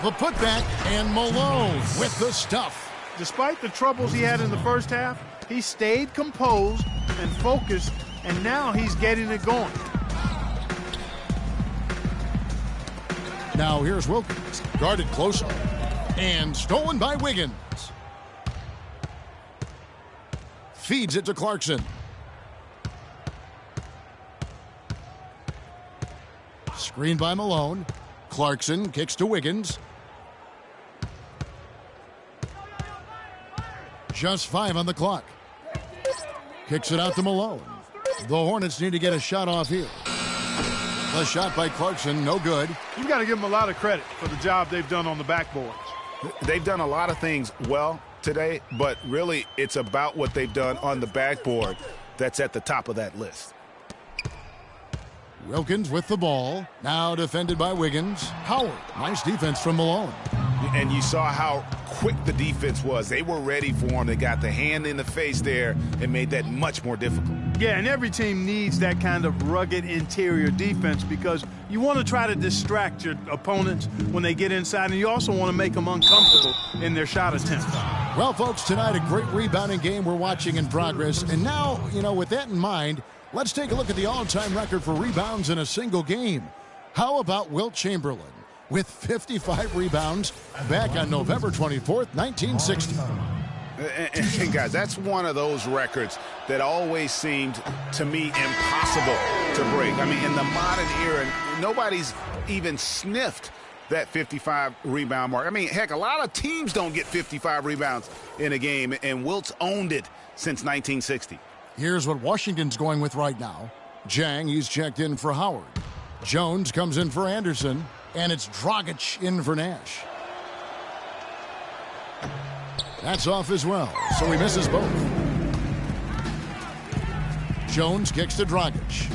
The putback, and Malone with the stuff. Despite the troubles he had in the first half, he stayed composed and focused, and now he's getting it going. Now here's Wilkins. Guarded closer. And stolen by Wiggins. Feeds it to Clarkson. Screen by Malone. Clarkson kicks to Wiggins. Just 5 on the clock. Kicks it out to Malone. The Hornets need to get a shot off here. The shot by Clarkson, no good. You got to give them a lot of credit for the job they've done on the backboards. They've done a lot of things well today, but really it's about what they've done on the backboard that's at the top of that list. Wilkins with the ball. Now defended by Wiggins. Howard. Nice defense from Malone. And you saw how quick the defense was. They were ready for him. They got the hand in the face there and made that much more difficult. Yeah, and every team needs that kind of rugged interior defense because you want to try to distract your opponents when they get inside, and you also want to make them uncomfortable in their shot attempts. Well, folks, tonight a great rebounding game we're watching in progress. And now, with that in mind, let's take a look at the all-time record for rebounds in a single game. How about Wilt Chamberlain with 55 rebounds back on November 24th, 1960. And guys, that's one of those records that always seemed to me impossible to break. I mean, in the modern era, nobody's even sniffed that 55 rebound mark. I mean, heck, a lot of teams don't get 55 rebounds in a game, and Wilt's owned it since 1960. Here's what Washington's going with right now. Jang, he's checked in for Howard. Jones comes in for Anderson, and it's Dragic in for Nash. That's off as well, so he misses both. Jones kicks to Dragic.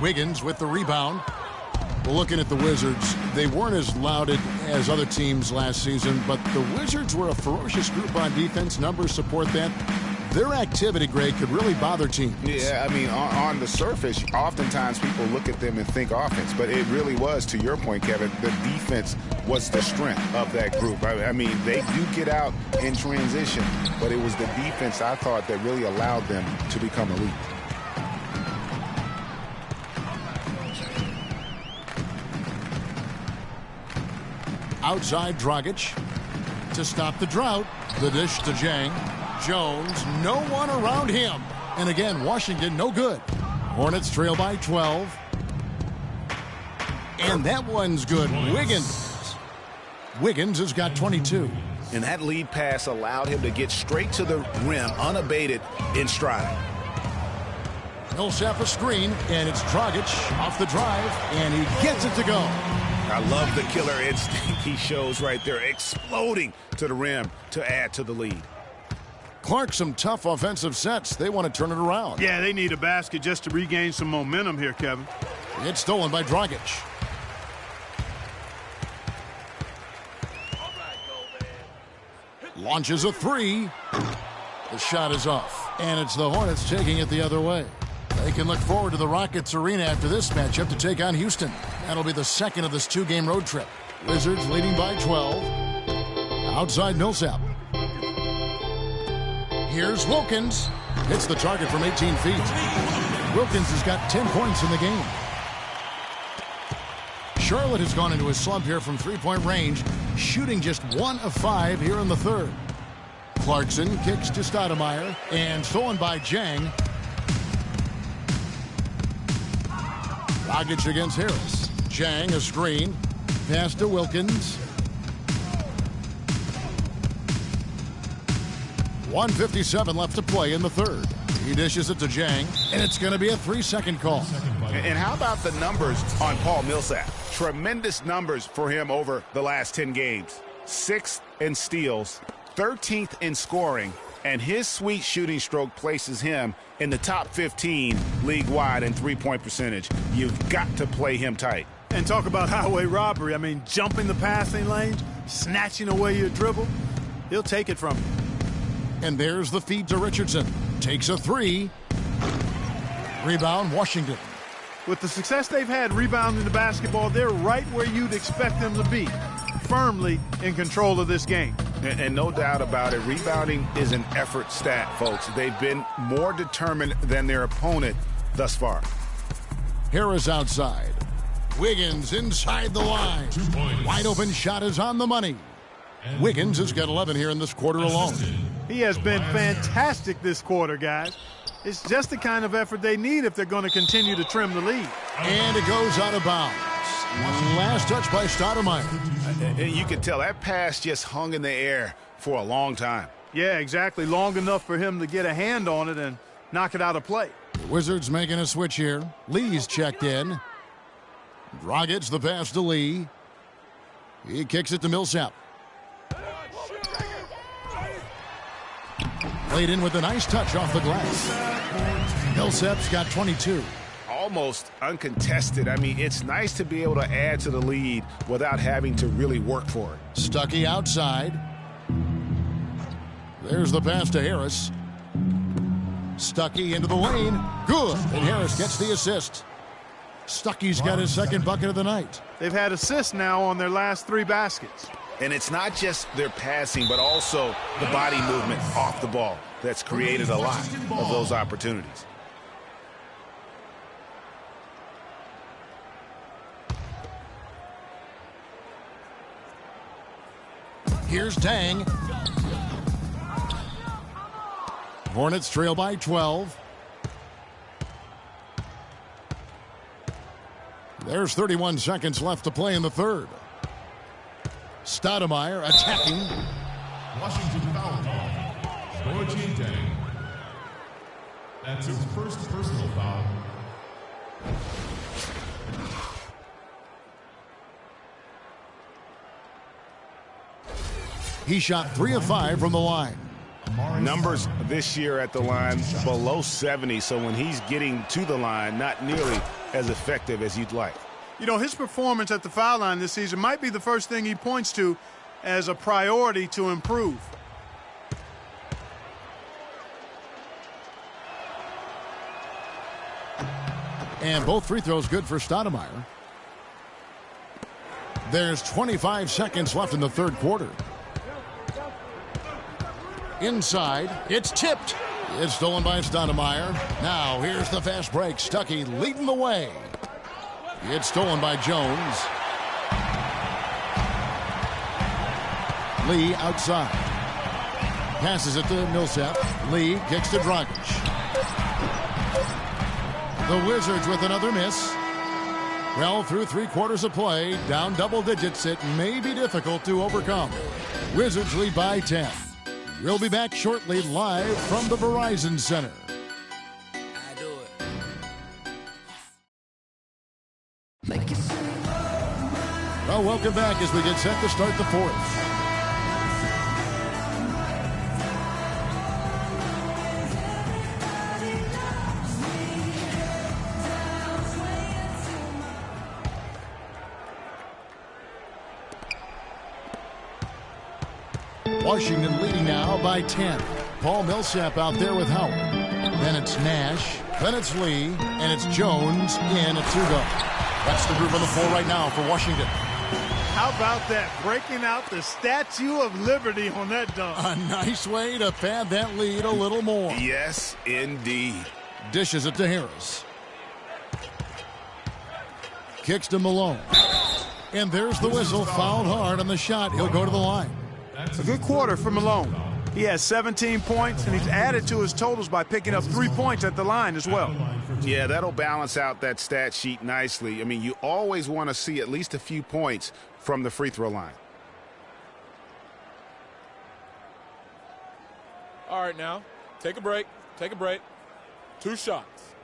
Wiggins with the rebound. Well, looking at the Wizards, they weren't as lauded as other teams last season, but the Wizards were a ferocious group on defense. Numbers support that. Their activity, Greg, could really bother teams. Yeah, I mean, on the surface, oftentimes people look at them and think offense, but it really was, to your point, Kevin, the defense was the strength of that group. I mean, they do get out in transition, but it was the defense, I thought, that really allowed them to become elite. Outside Dragic to stop the drought. The dish to Jang. Jones, no one around him. And again, Washington, no good. Hornets trail by 12. And that one's good. Wiggins has got 22. And that lead pass allowed him to get straight to the rim, unabated in stride. Millsap a screen, and it's Dragic off the drive, and he gets it to go. I love the killer instinct he shows right there, exploding to the rim to add to the lead. Clark, some tough offensive sets. They want to turn it around. Yeah, they need a basket just to regain some momentum here, Kevin. It's stolen by Dragic. Launches a three. The shot is off, and it's the Hornets taking it the other way. They can look forward to the Rockets Arena after this matchup to take on Houston. That'll be the second of this two-game road trip. Wizards leading by 12. Outside Millsap. Here's Wilkins. Hits the target from 18 feet. Wilkins has got 10 points in the game. Charlotte has gone into a slump here from three-point range, shooting just 1 of 5 here in the third. Clarkson kicks to Stoudemire, and stolen by Jang. Dragic against Harris. Jang a screen. Pass to Wilkins. 1:57 left to play in the third. He dishes it to Jang, and it's going to be a 3-second call. And how about the numbers on Paul Millsap? Tremendous numbers for him over the last 10 games. 6th in steals, 13th in scoring, and his sweet shooting stroke places him in the top 15 league-wide in three-point percentage. You've got to play him tight. And talk about highway robbery. I mean, jumping the passing lanes, snatching away your dribble. He'll take it from you. And there's the feed to Richardson. Takes a three. Rebound, Washington. With the success they've had rebounding the basketball, they're right where you'd expect them to be, firmly in control of this game. And no doubt about it, rebounding is an effort stat, folks. They've been more determined than their opponent thus far. Harris outside. Wiggins inside the line. 2 points. Wide open shot is on the money. Wiggins has got 11 here in this quarter alone. He has been fantastic this quarter, guys. It's just the kind of effort they need if they're going to continue to trim the lead. And it goes out of bounds. Last touch by Stoudemire. You can tell that pass just hung in the air for a long time. Yeah, exactly. Long enough for him to get a hand on it and knock it out of play. The Wizards making a switch here. Lee's checked in. Dragic the pass to Lee. He kicks it to Millsap. Played in with a nice touch off the glass. Millsap's got 22. Almost uncontested. I mean, it's nice to be able to add to the lead without having to really work for it. Stuckey outside. There's the pass to Harris. Stuckey into the lane. Good. And Harris gets the assist. Stuckey's got his second bucket of the night. They've had assists now on their last 3 baskets. And it's not just their passing, but also the body movement off the ball that's created a lot of those opportunities. Here's Tang. Hornets trail by 12. There's 31 seconds left to play in the third. Stoudemire attacking. Washington foul call. Gorgui Dieng. That's his first personal foul. He shot 3 of 5 from the line. Numbers this year at the line below 70, so when he's getting to the line, not nearly as effective as you'd like. You know, his performance at the foul line this season might be the first thing he points to as a priority to improve. And both free throws good for Stoudemire. There's 25 seconds left in the third quarter. Inside, it's tipped. It's stolen by Stoudemire. Now here's the fast break. Stuckey leading the way. It's stolen by Jones. Lee outside. Passes it to Millsap. Lee kicks to Dragic. The Wizards with another miss. Well, through 3 quarters of play, down double digits, it may be difficult to overcome. Wizards lead by 10. We'll be back shortly live from the Verizon Center. Well, welcome back as we get set to start the fourth. Washington leading now by 10. Paul Millsap out there with Howard. Then it's Nash. Then it's Lee. And it's Jones in at 2-guard. That's the group on the floor right now for Washington. How about that? Breaking out the Statue of Liberty on that dunk. A nice way to pad that lead a little more. Yes, indeed. Dishes it to Harris. Kicks to Malone. And there's the whistle. Fouled hard on the shot. He'll go to the line. A good quarter for Malone. He has 17 points, and he's added to his totals by picking up 3 points at the line as well. Yeah, that'll balance out that stat sheet nicely. I mean, you always want to see at least a few points from the free throw line. All right, now, take a break. Take a break. 2 shots.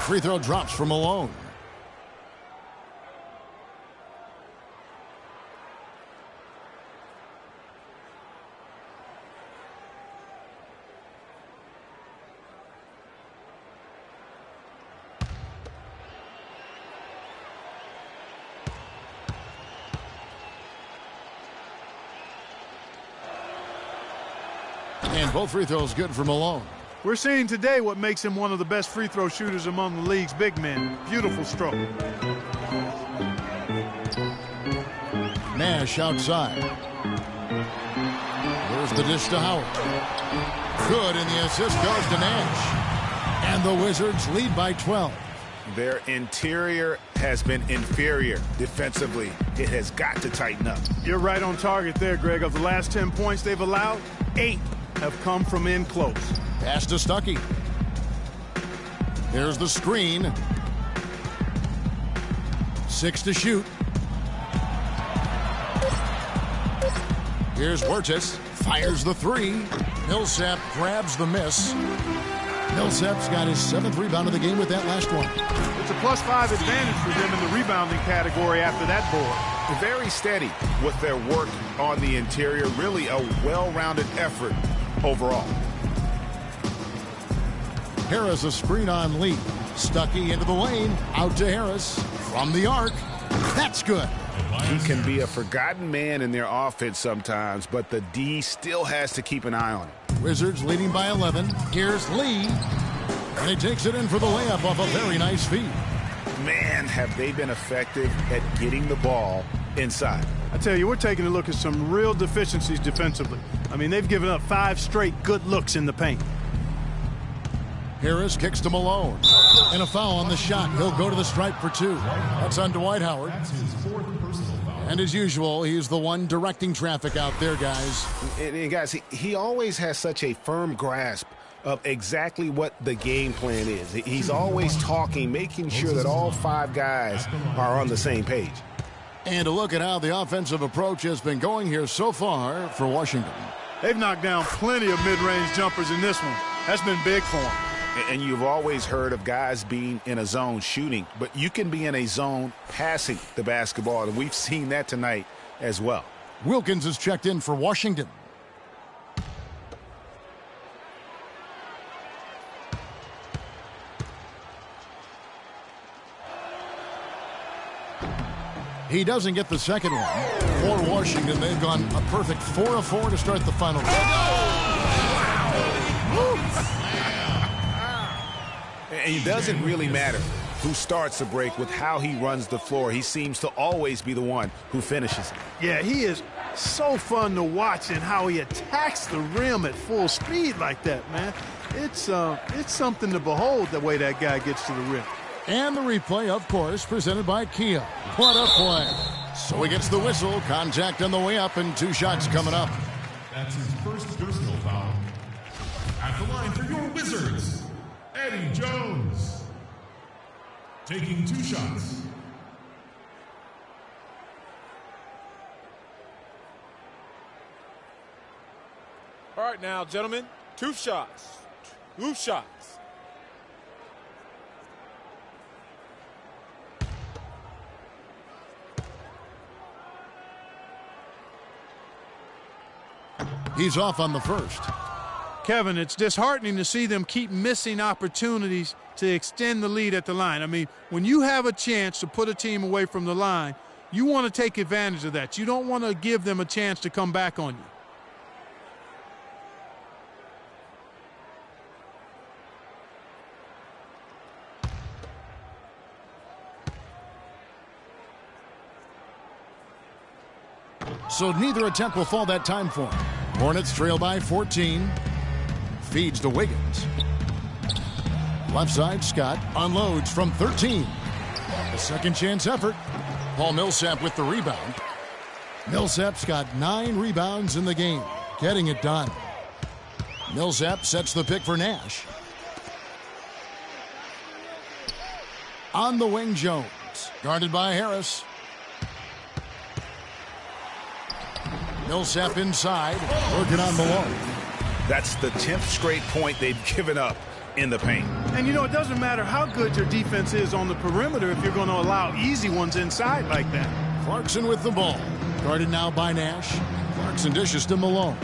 Free throw drops for Malone. And both free throws good for Malone. We're seeing today what makes him one of the best free throw shooters among the league's big men. Beautiful stroke. Nash outside. There's the dish to Howard. Good, and the assist goes to Nash. And the Wizards lead by 12. Their interior has been inferior defensively. It has got to tighten up. You're right on target there, Greg. Of the last 10 points they've allowed, 8 have come from in close. Pass to Stuckey. There's the screen. 6 to shoot. Here's Huertas. Fires the 3. Millsap grabs the miss. Millsap's got his 7th rebound of the game with that last one. It's a +5 advantage for them in the rebounding category after that board. Very steady with their work on the interior. Really a well-rounded effort overall. Harris a screen on Lee. Stuckey into the lane. Out to Harris. From the arc. That's good. He can be a forgotten man in their offense sometimes, but the D still has to keep an eye on him. Wizards leading by 11. Here's Lee. And he takes it in for the layup off a very nice feed. Man, have they been effective at getting the ball inside. I tell you, we're taking a look at some real deficiencies defensively. I mean, they've given up 5 straight good looks in the paint. Harris kicks to Malone. And a foul on the shot. He'll go to the stripe for 2. That's on Dwight Howard. And as usual, he's the one directing traffic out there, guys. And guys, he always has such a firm grasp of exactly what the game plan is. He's always talking, making sure that all 5 guys are on the same page. And a look at how the offensive approach has been going here so far for Washington. They've knocked down plenty of mid-range jumpers in this one. That's been big for them. And you've always heard of guys being in a zone shooting, but you can be in a zone passing the basketball, and we've seen that tonight as well. Wilkins is checked in for Washington. He doesn't get the second one. For Washington, they've gone a perfect 4 of 4 to start the final. And it doesn't really matter who starts the break with how he runs the floor. He seems to always be the one who finishes it. Yeah, he is so fun to watch and how he attacks the rim at full speed like that, man. It's something to behold the way that guy gets to the rim. And the replay, of course, presented by Kia. What a play. So he gets the whistle. Contact on the way up and 2 shots coming up. That's his first personal foul. At the line for your Wizards, Eddie Jones. Taking 2 shots. All right, now, gentlemen, 2 shots. 2 shots. He's off on the first. Kevin, it's disheartening to see them keep missing opportunities to extend the lead at the line. I mean, when you have a chance to put a team away from the line, you want to take advantage of that. You don't want to give them a chance to come back on you. So neither attempt will fall that time for him. Hornets trail by 14. Feeds to Wiggins. Left side, Scott unloads from 13. A second chance effort. Paul Millsap with the rebound. Millsap's got 9 rebounds in the game. Getting it done. Millsap sets the pick for Nash. On the wing, Jones. Guarded by Harris. Millsap inside. Working on Malone. That's the 10th straight point they've given up in the paint. And, it doesn't matter how good your defense is on the perimeter if you're going to allow easy ones inside like that. Clarkson with the ball. Guarded now by Nash. Clarkson dishes to Malone.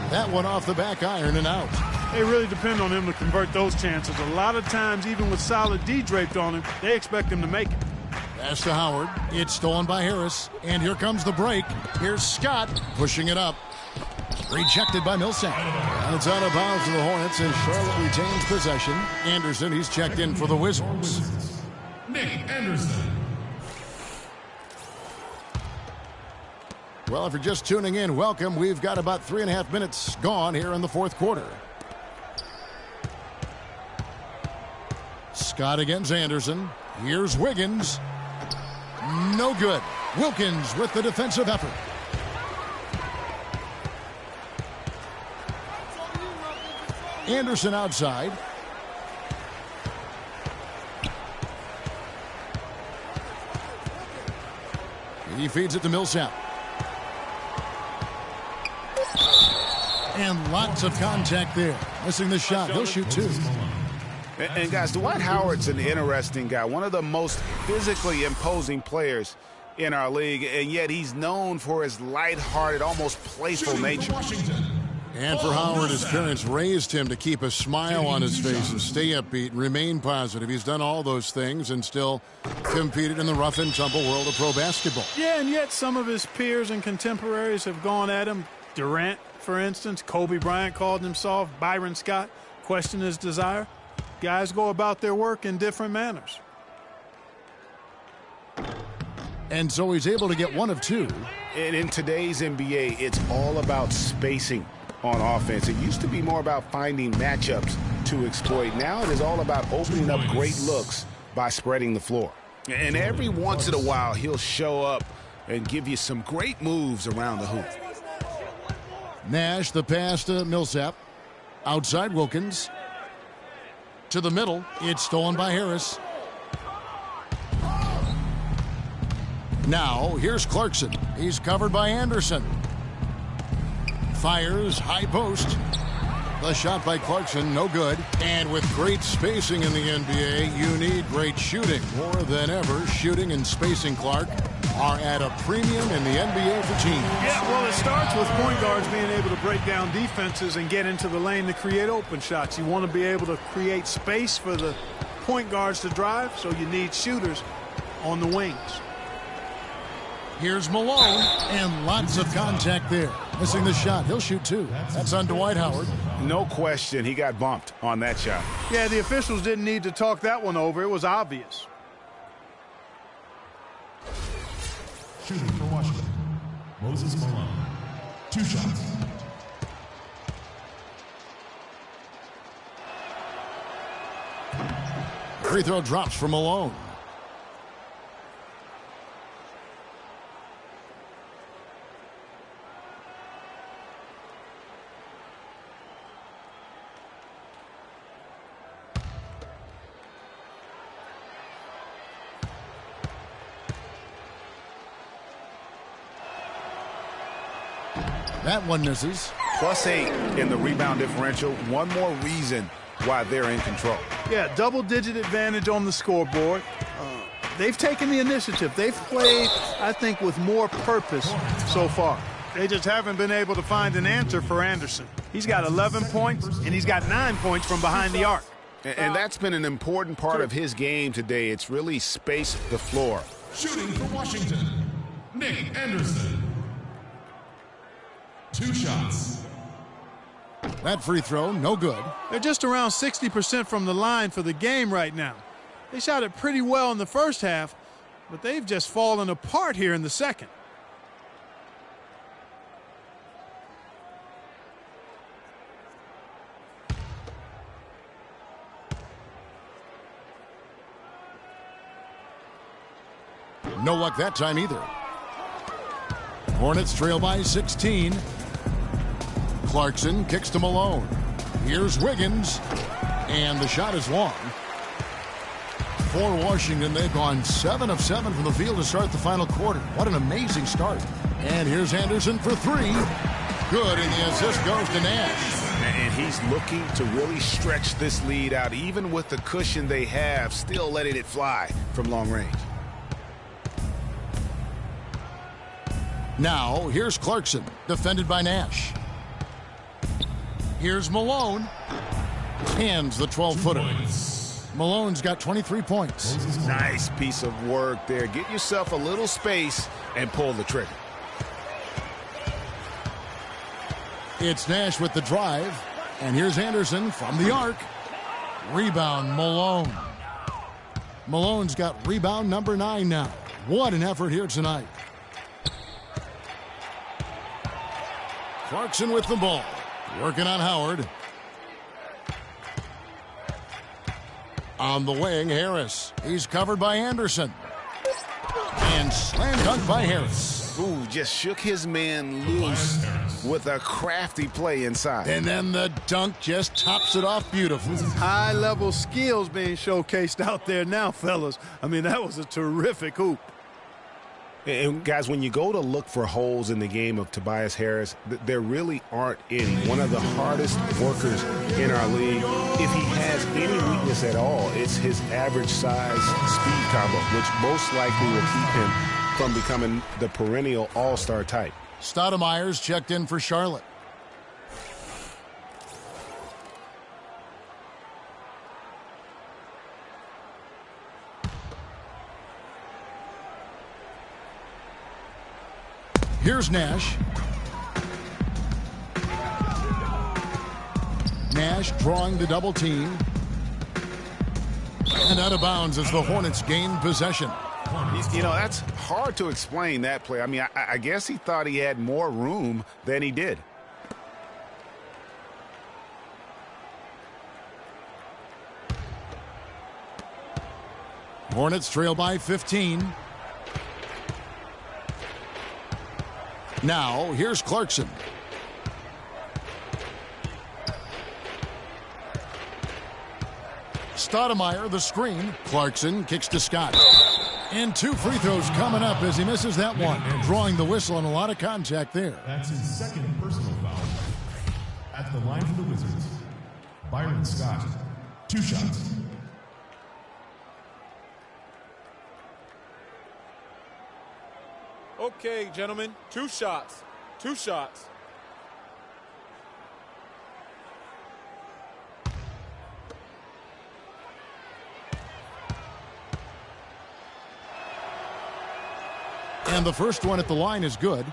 That one off the back iron and out. They really depend on him to convert those chances. A lot of times, even with solid D draped on him, they expect him to make it. Pass to Howard. It's stolen by Harris. And here comes the break. Here's Scott pushing it up. Rejected by Millsap. And it's out of bounds to the Hornets as Charlotte retains possession. Anderson, he's checked in for the Wizards. Nick Anderson. Well, if you're just tuning in, welcome. We've got about 3.5 minutes gone here in the fourth quarter. Scott against Anderson. Here's Wiggins. No good. Wilkins with the defensive effort. Anderson outside. He feeds it to Millsap. And lots of contact there. Missing the shot. He'll shoot two. And guys, Dwight Howard's an interesting guy. One of the most physically imposing players in our league. And yet he's known for his lighthearted, almost playful nature. And for Howard, his parents raised him to keep a smile on his face and stay upbeat and remain positive. He's done all those things and still competed in the rough and tumble world of pro basketball. Yeah, and yet some of his peers and contemporaries have gone at him. Durant, for instance, Kobe Bryant called him soft. Byron Scott questioned his desire. Guys go about their work in different manners. And so he's able to get one of two. And in today's NBA, it's all about spacing on offense. It used to be more about finding matchups to exploit. Now it is all about opening up great looks by spreading the floor. And every once in a while, he'll show up and give you some great moves around the hoop. Nash, the pass to Millsap. Outside Wilkins. To the middle. It's stolen by Harris. Now, here's Clarkson. He's covered by Anderson. Fires, high post. The shot by Clarkson, no good. And with great spacing in the NBA, you need great shooting. More than ever, shooting and spacing, Clark, are at a premium in the NBA for teams. Yeah, well, it starts with point guards being able to break down defenses and get into the lane to create open shots. You want to be able to create space for the point guards to drive, so you need shooters on the wings. Here's Malone, and lots of contact there. Missing the shot. He'll shoot two. That's on Dwight Howard. No question he got bumped on that shot. Yeah, the officials didn't need to talk that one over. It was obvious. Shooting for Washington, Moses Malone. 2 shots. Free throw drops for Malone. That one misses. +8 in the rebound differential. One more reason why they're in control. Yeah, double-digit advantage on the scoreboard. They've taken the initiative. They've played, I think, with more purpose so far. They just haven't been able to find an answer for Anderson. He's got 11 points, and he's got 9 points from behind the arc. And that's been an important part of his game today. It's really spaced the floor. Shooting for Washington, Nick Anderson. 2 shots. That free throw, no good. They're just around 60% from the line for the game right now. They shot it pretty well in the first half, but they've just fallen apart here in the second. No luck that time either. Hornets trail by 16. Clarkson kicks to Malone. Here's Wiggins. And the shot is long. For Washington, they've gone 7 of 7 from the field to start the final quarter. What an amazing start. And here's Anderson for 3. Good, and the assist goes to Nash. And he's looking to really stretch this lead out, even with the cushion they have, still letting it fly from long range. Now, here's Clarkson, defended by Nash. Here's Malone. Hands the 12-footer. Malone's got 23 points. Nice piece of work there. Get yourself a little space and pull the trigger. It's Nash with the drive. And here's Anderson from the arc. Rebound, Malone. Malone's got rebound number 9 now. What an effort here tonight. Clarkson with the ball. Working on Howard. On the wing, Harris. He's covered by Anderson. And slam dunk by Harris. Ooh, just shook his man loose with a crafty play inside. And then the dunk just tops it off beautifully. High-level skills being showcased out there now, fellas. I mean, that was a terrific hoop. And guys, when you go to look for holes in the game of Tobias Harris, there really aren't any. One of the hardest workers in our league. If he has any weakness at all, it's his average size speed combo, which most likely will keep him from becoming the perennial all-star type. Stoudemire's checked in for Charlotte. Here's Nash. Nash drawing the double team. And out of bounds as the Hornets gain possession. You know, that's hard to explain, that play. I mean, I guess he thought he had more room than he did. Hornets trail by 15. Now, here's Clarkson. Stoudemire, the screen. Clarkson kicks to Scott. And 2 free throws coming up as he misses that one. Drawing the whistle and a lot of contact there. That's his second personal foul. At the line for the Wizards, Byron Scott, 2 shots. Okay, gentlemen, 2 shots. 2 shots. And the first one at the line is good.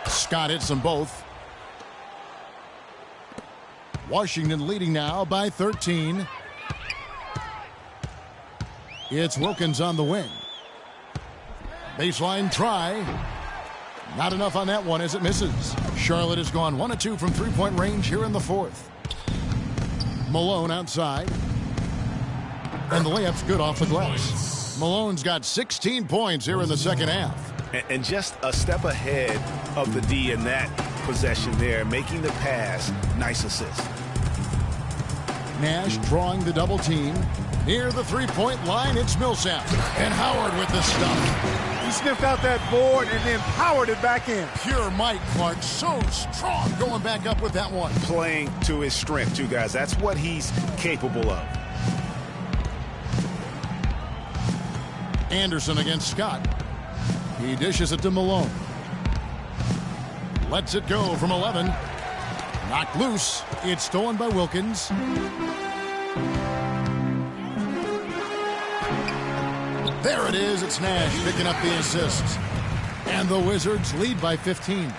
Scott hits them both. Washington leading now by 13. It's Wilkins on the wing. Baseline try. Not enough on that one as it misses. Charlotte has gone 1 of 2 from three-point range here in the fourth. Malone outside. And the layup's good off the glass. Malone's got 16 points here in the second half. And just a step ahead of the D in that possession there, making the pass. Nice assist. Nash drawing the double team. Near the three-point line, it's Millsap. And Howard with the stuff. He sniffed out that board and then powered it back in. Pure Mike Clark, so strong going back up with that one. Playing to his strength, too, guys. That's what he's capable of. Anderson against Scott. He dishes it to Malone. Lets it go from 11. Knocked loose. It's stolen by Wilkins. There it is. It's Nash picking up the assist. And the Wizards lead by 15.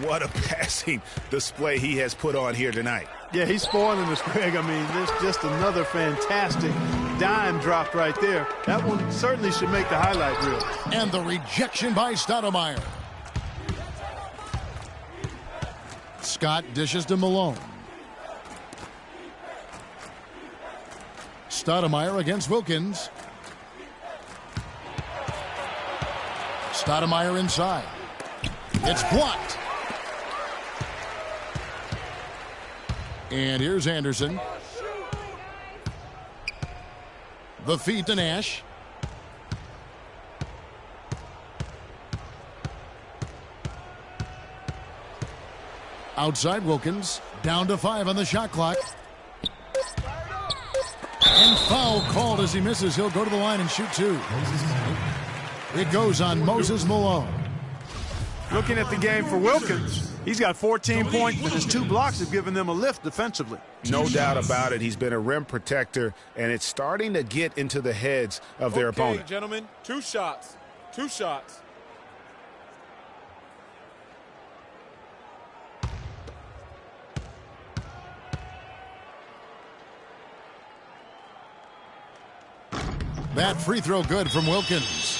What a passing display he has put on here tonight. Yeah, he's spoiling us, Greg. I mean, there's just another fantastic dime dropped right there. That one certainly should make the highlight reel. And the rejection by Stoudemire. Scott dishes to Malone. Stoudemire against Wilkins. Stoudemire inside. It's blocked. And here's Anderson. The feed to Nash. Outside Wilkins. Down to 5 on the shot clock. And foul called as he misses. He'll go to the line and shoot 2. It goes on Moses Malone. Looking at the game for Wilkins, he's got 14 points, but his 2 blocks have given them a lift defensively. No doubt about it. He's been a rim protector, and it's starting to get into the heads of their opponent. Gentlemen, 2 shots. 2 shots. That free throw good from Wilkins.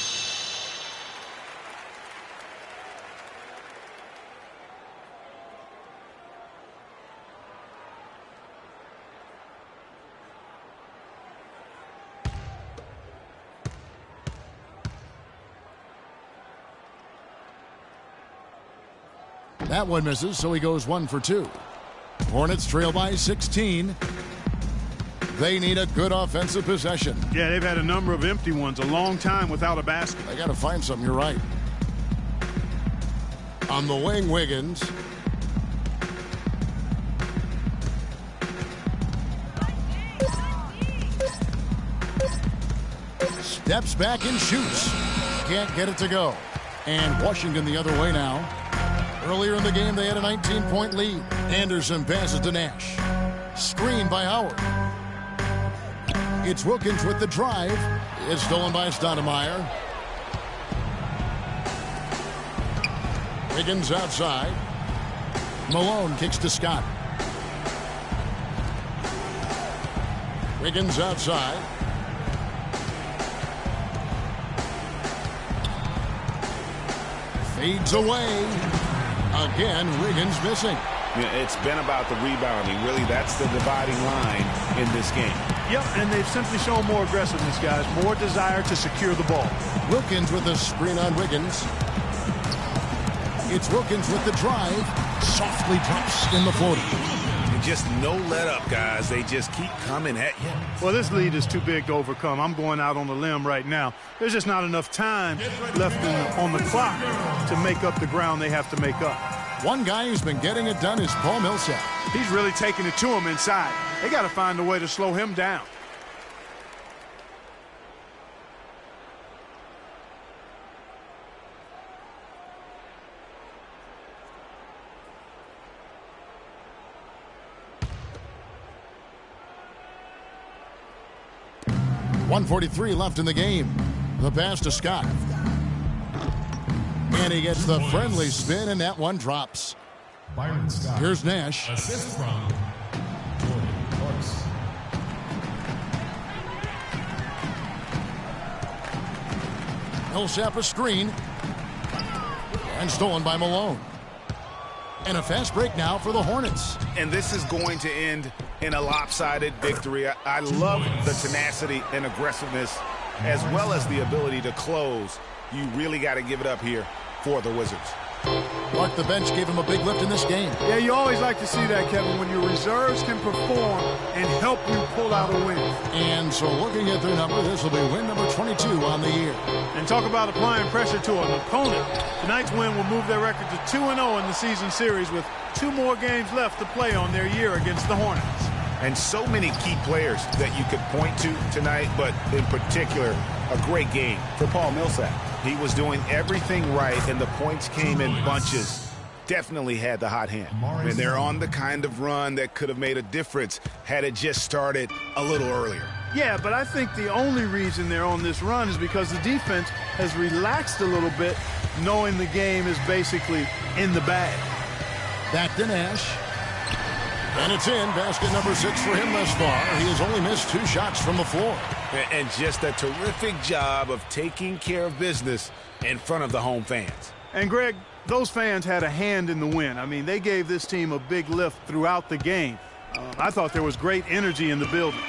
That one misses, so he goes 1 for 2. Hornets trail by 16. They need a good offensive possession. Yeah, they've had a number of empty ones, a long time without a basket. They got to find something, you're right. On the wing, Wiggins. Steps back and shoots. Can't get it to go. And Washington the other way now. Earlier in the game, they had a 19-point lead. Anderson passes to Nash. Screened by Howard. It's Wilkins with the drive. It's stolen by Stoudemire. Wiggins outside. Malone kicks to Scott. Wiggins outside. Fades away. Again, Wiggins missing. Yeah, it's been about the rebounding. Really, that's the dividing line in this game. Yep, and they've simply shown more aggressiveness, guys. More desire to secure the ball. Wilkins with a screen on Wiggins. It's Wilkins with the drive. Softly drops in the 40. And just no let up, guys. They just keep coming at you. Well, this lead is too big to overcome. I'm going out on the limb right now. There's just not enough time left on the clock to make up the ground they have to make up. One guy who's been getting it done is Paul Millsap. He's really taking it to him inside. They got to find a way to slow him down. .143 left in the game. The pass to Scott. And he gets the friendly spin, and that one drops. Byron Scott. Here's Nash. Assist from Jordan Clarkson. Millsap a screen. And stolen by Malone. And a fast break now for the Hornets. And this is going to end in a lopsided victory. I love the tenacity and aggressiveness as well as the ability to close. You really got to give it up here for the Wizards. Clark, the bench, gave him a big lift in this game. Yeah, you always like to see that, Kevin, when your reserves can perform and help you pull out a win. And so looking at their number, this will be win number 22 on the year. And talk about applying pressure to an opponent. Tonight's win will move their record to 2-0 in the season series with 2 more games left to play on their year against the Hornets. And so many key players that you could point to tonight, but in particular, a great game for Paul Millsap. He was doing everything right, and the points came in bunches. Definitely had the hot hand. And they're on the kind of run that could have made a difference had it just started a little earlier. Yeah, but I think the only reason they're on this run is because the defense has relaxed a little bit, knowing the game is basically in the bag. Back to Nash. And it's in. Basket number 6 for him thus far. He has only missed 2 shots from the floor. And just a terrific job of taking care of business in front of the home fans. And, Greg, those fans had a hand in the win. I mean, they gave this team a big lift throughout the game. I thought there was great energy in the building.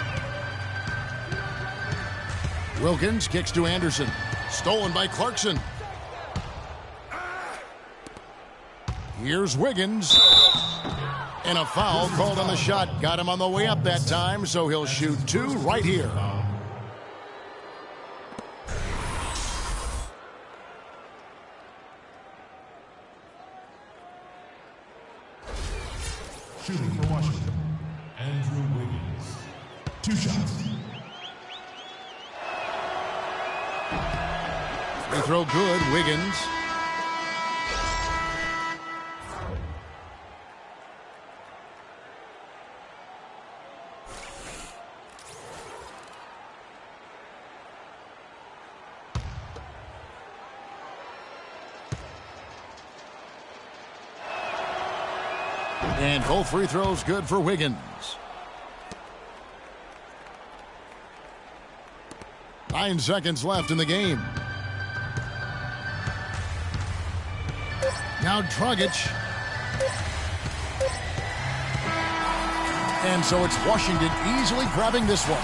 Wilkins kicks to Anderson. Stolen by Clarkson. Here's Wiggins. And a foul called on the shot. Got him on the way up that time, so he'll shoot 2 right here. Shooting for Washington, Andrew Wiggins. 2 shots. Free throw good, Wiggins. And both free throws good for Wiggins. 9 seconds left in the game. Now Dragic. And so it's Washington easily grabbing this one.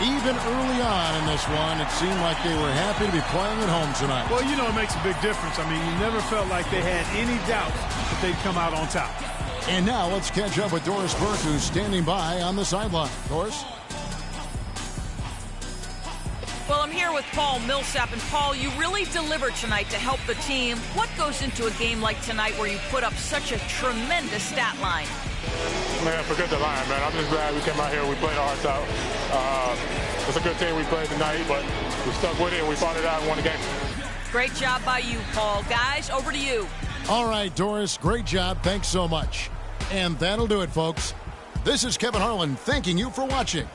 Even early on in this one, it seemed like they were happy to be playing at home tonight. Well, you know, it makes a big difference. I mean, you never felt like they had any doubt that they'd come out on top. And now let's catch up with Doris Burke, who's standing by on the sideline. Doris? Well, I'm here with Paul Millsap. And, Paul, you really delivered tonight to help the team. What goes into a game like tonight where you put up such a tremendous stat line? Man, forget the line, man. I'm just glad we came out here. We played our hearts out. It's a good team we played tonight, but we stuck with it, and we fought it out and won the game. Great job by you, Paul. Guys, over to you. All right, Doris, great job. Thanks so much. And that'll do it, folks. This is Kevin Harlan thanking you for watching.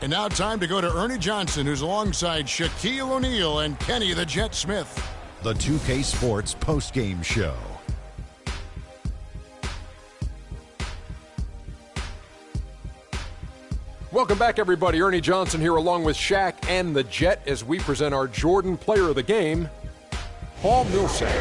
And now time to go to Ernie Johnson, who's alongside Shaquille O'Neal and Kenny the Jet Smith. The 2K Sports postgame show. Welcome back, everybody. Ernie Johnson here along with Shaq and the Jet as we present our Jordan Player of the Game, Paul Millsap.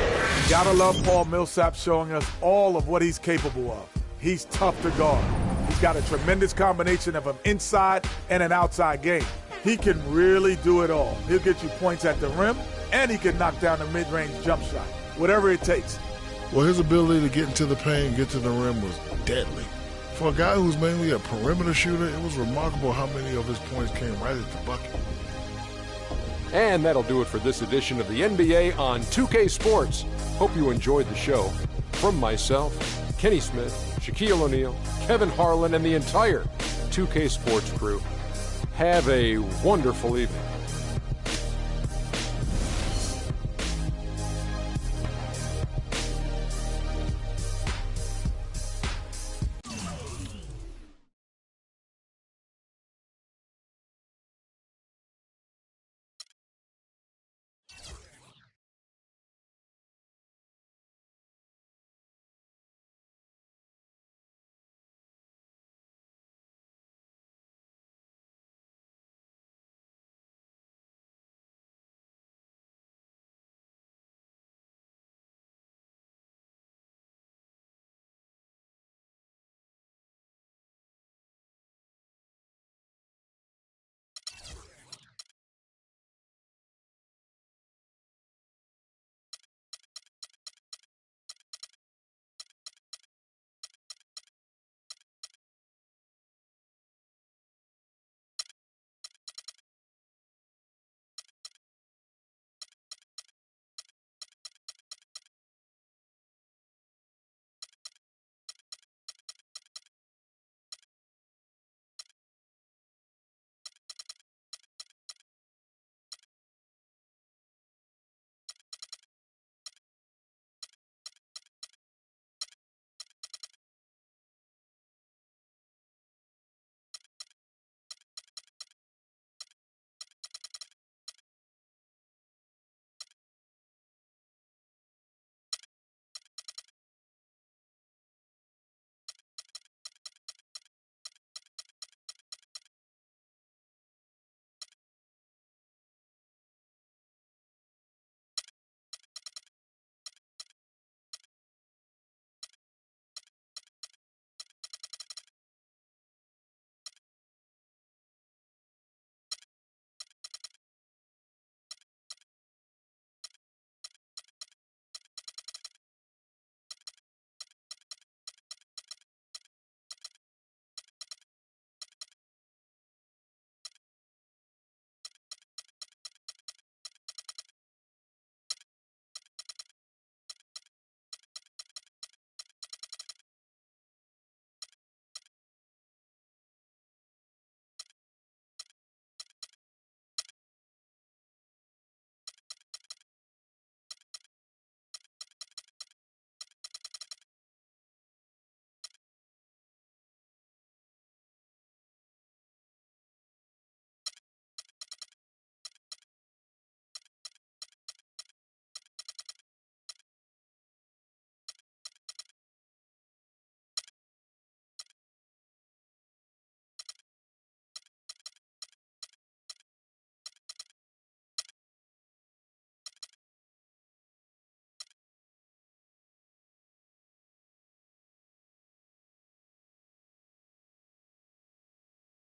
You gotta love Paul Millsap showing us all of what he's capable of. He's tough to guard. He's got a tremendous combination of an inside and an outside game. He can really do it all. He'll get you points at the rim, and he can knock down a mid-range jump shot, whatever it takes. Well, his ability to get into the paint and get to the rim was deadly. For a guy who's mainly a perimeter shooter, it was remarkable how many of his points came right at the bucket. And that'll do it for this edition of the NBA on 2K Sports. Hope you enjoyed the show. From myself, Kenny Smith, Shaquille O'Neal, Kevin Harlan, and the entire 2K Sports crew, have a wonderful evening.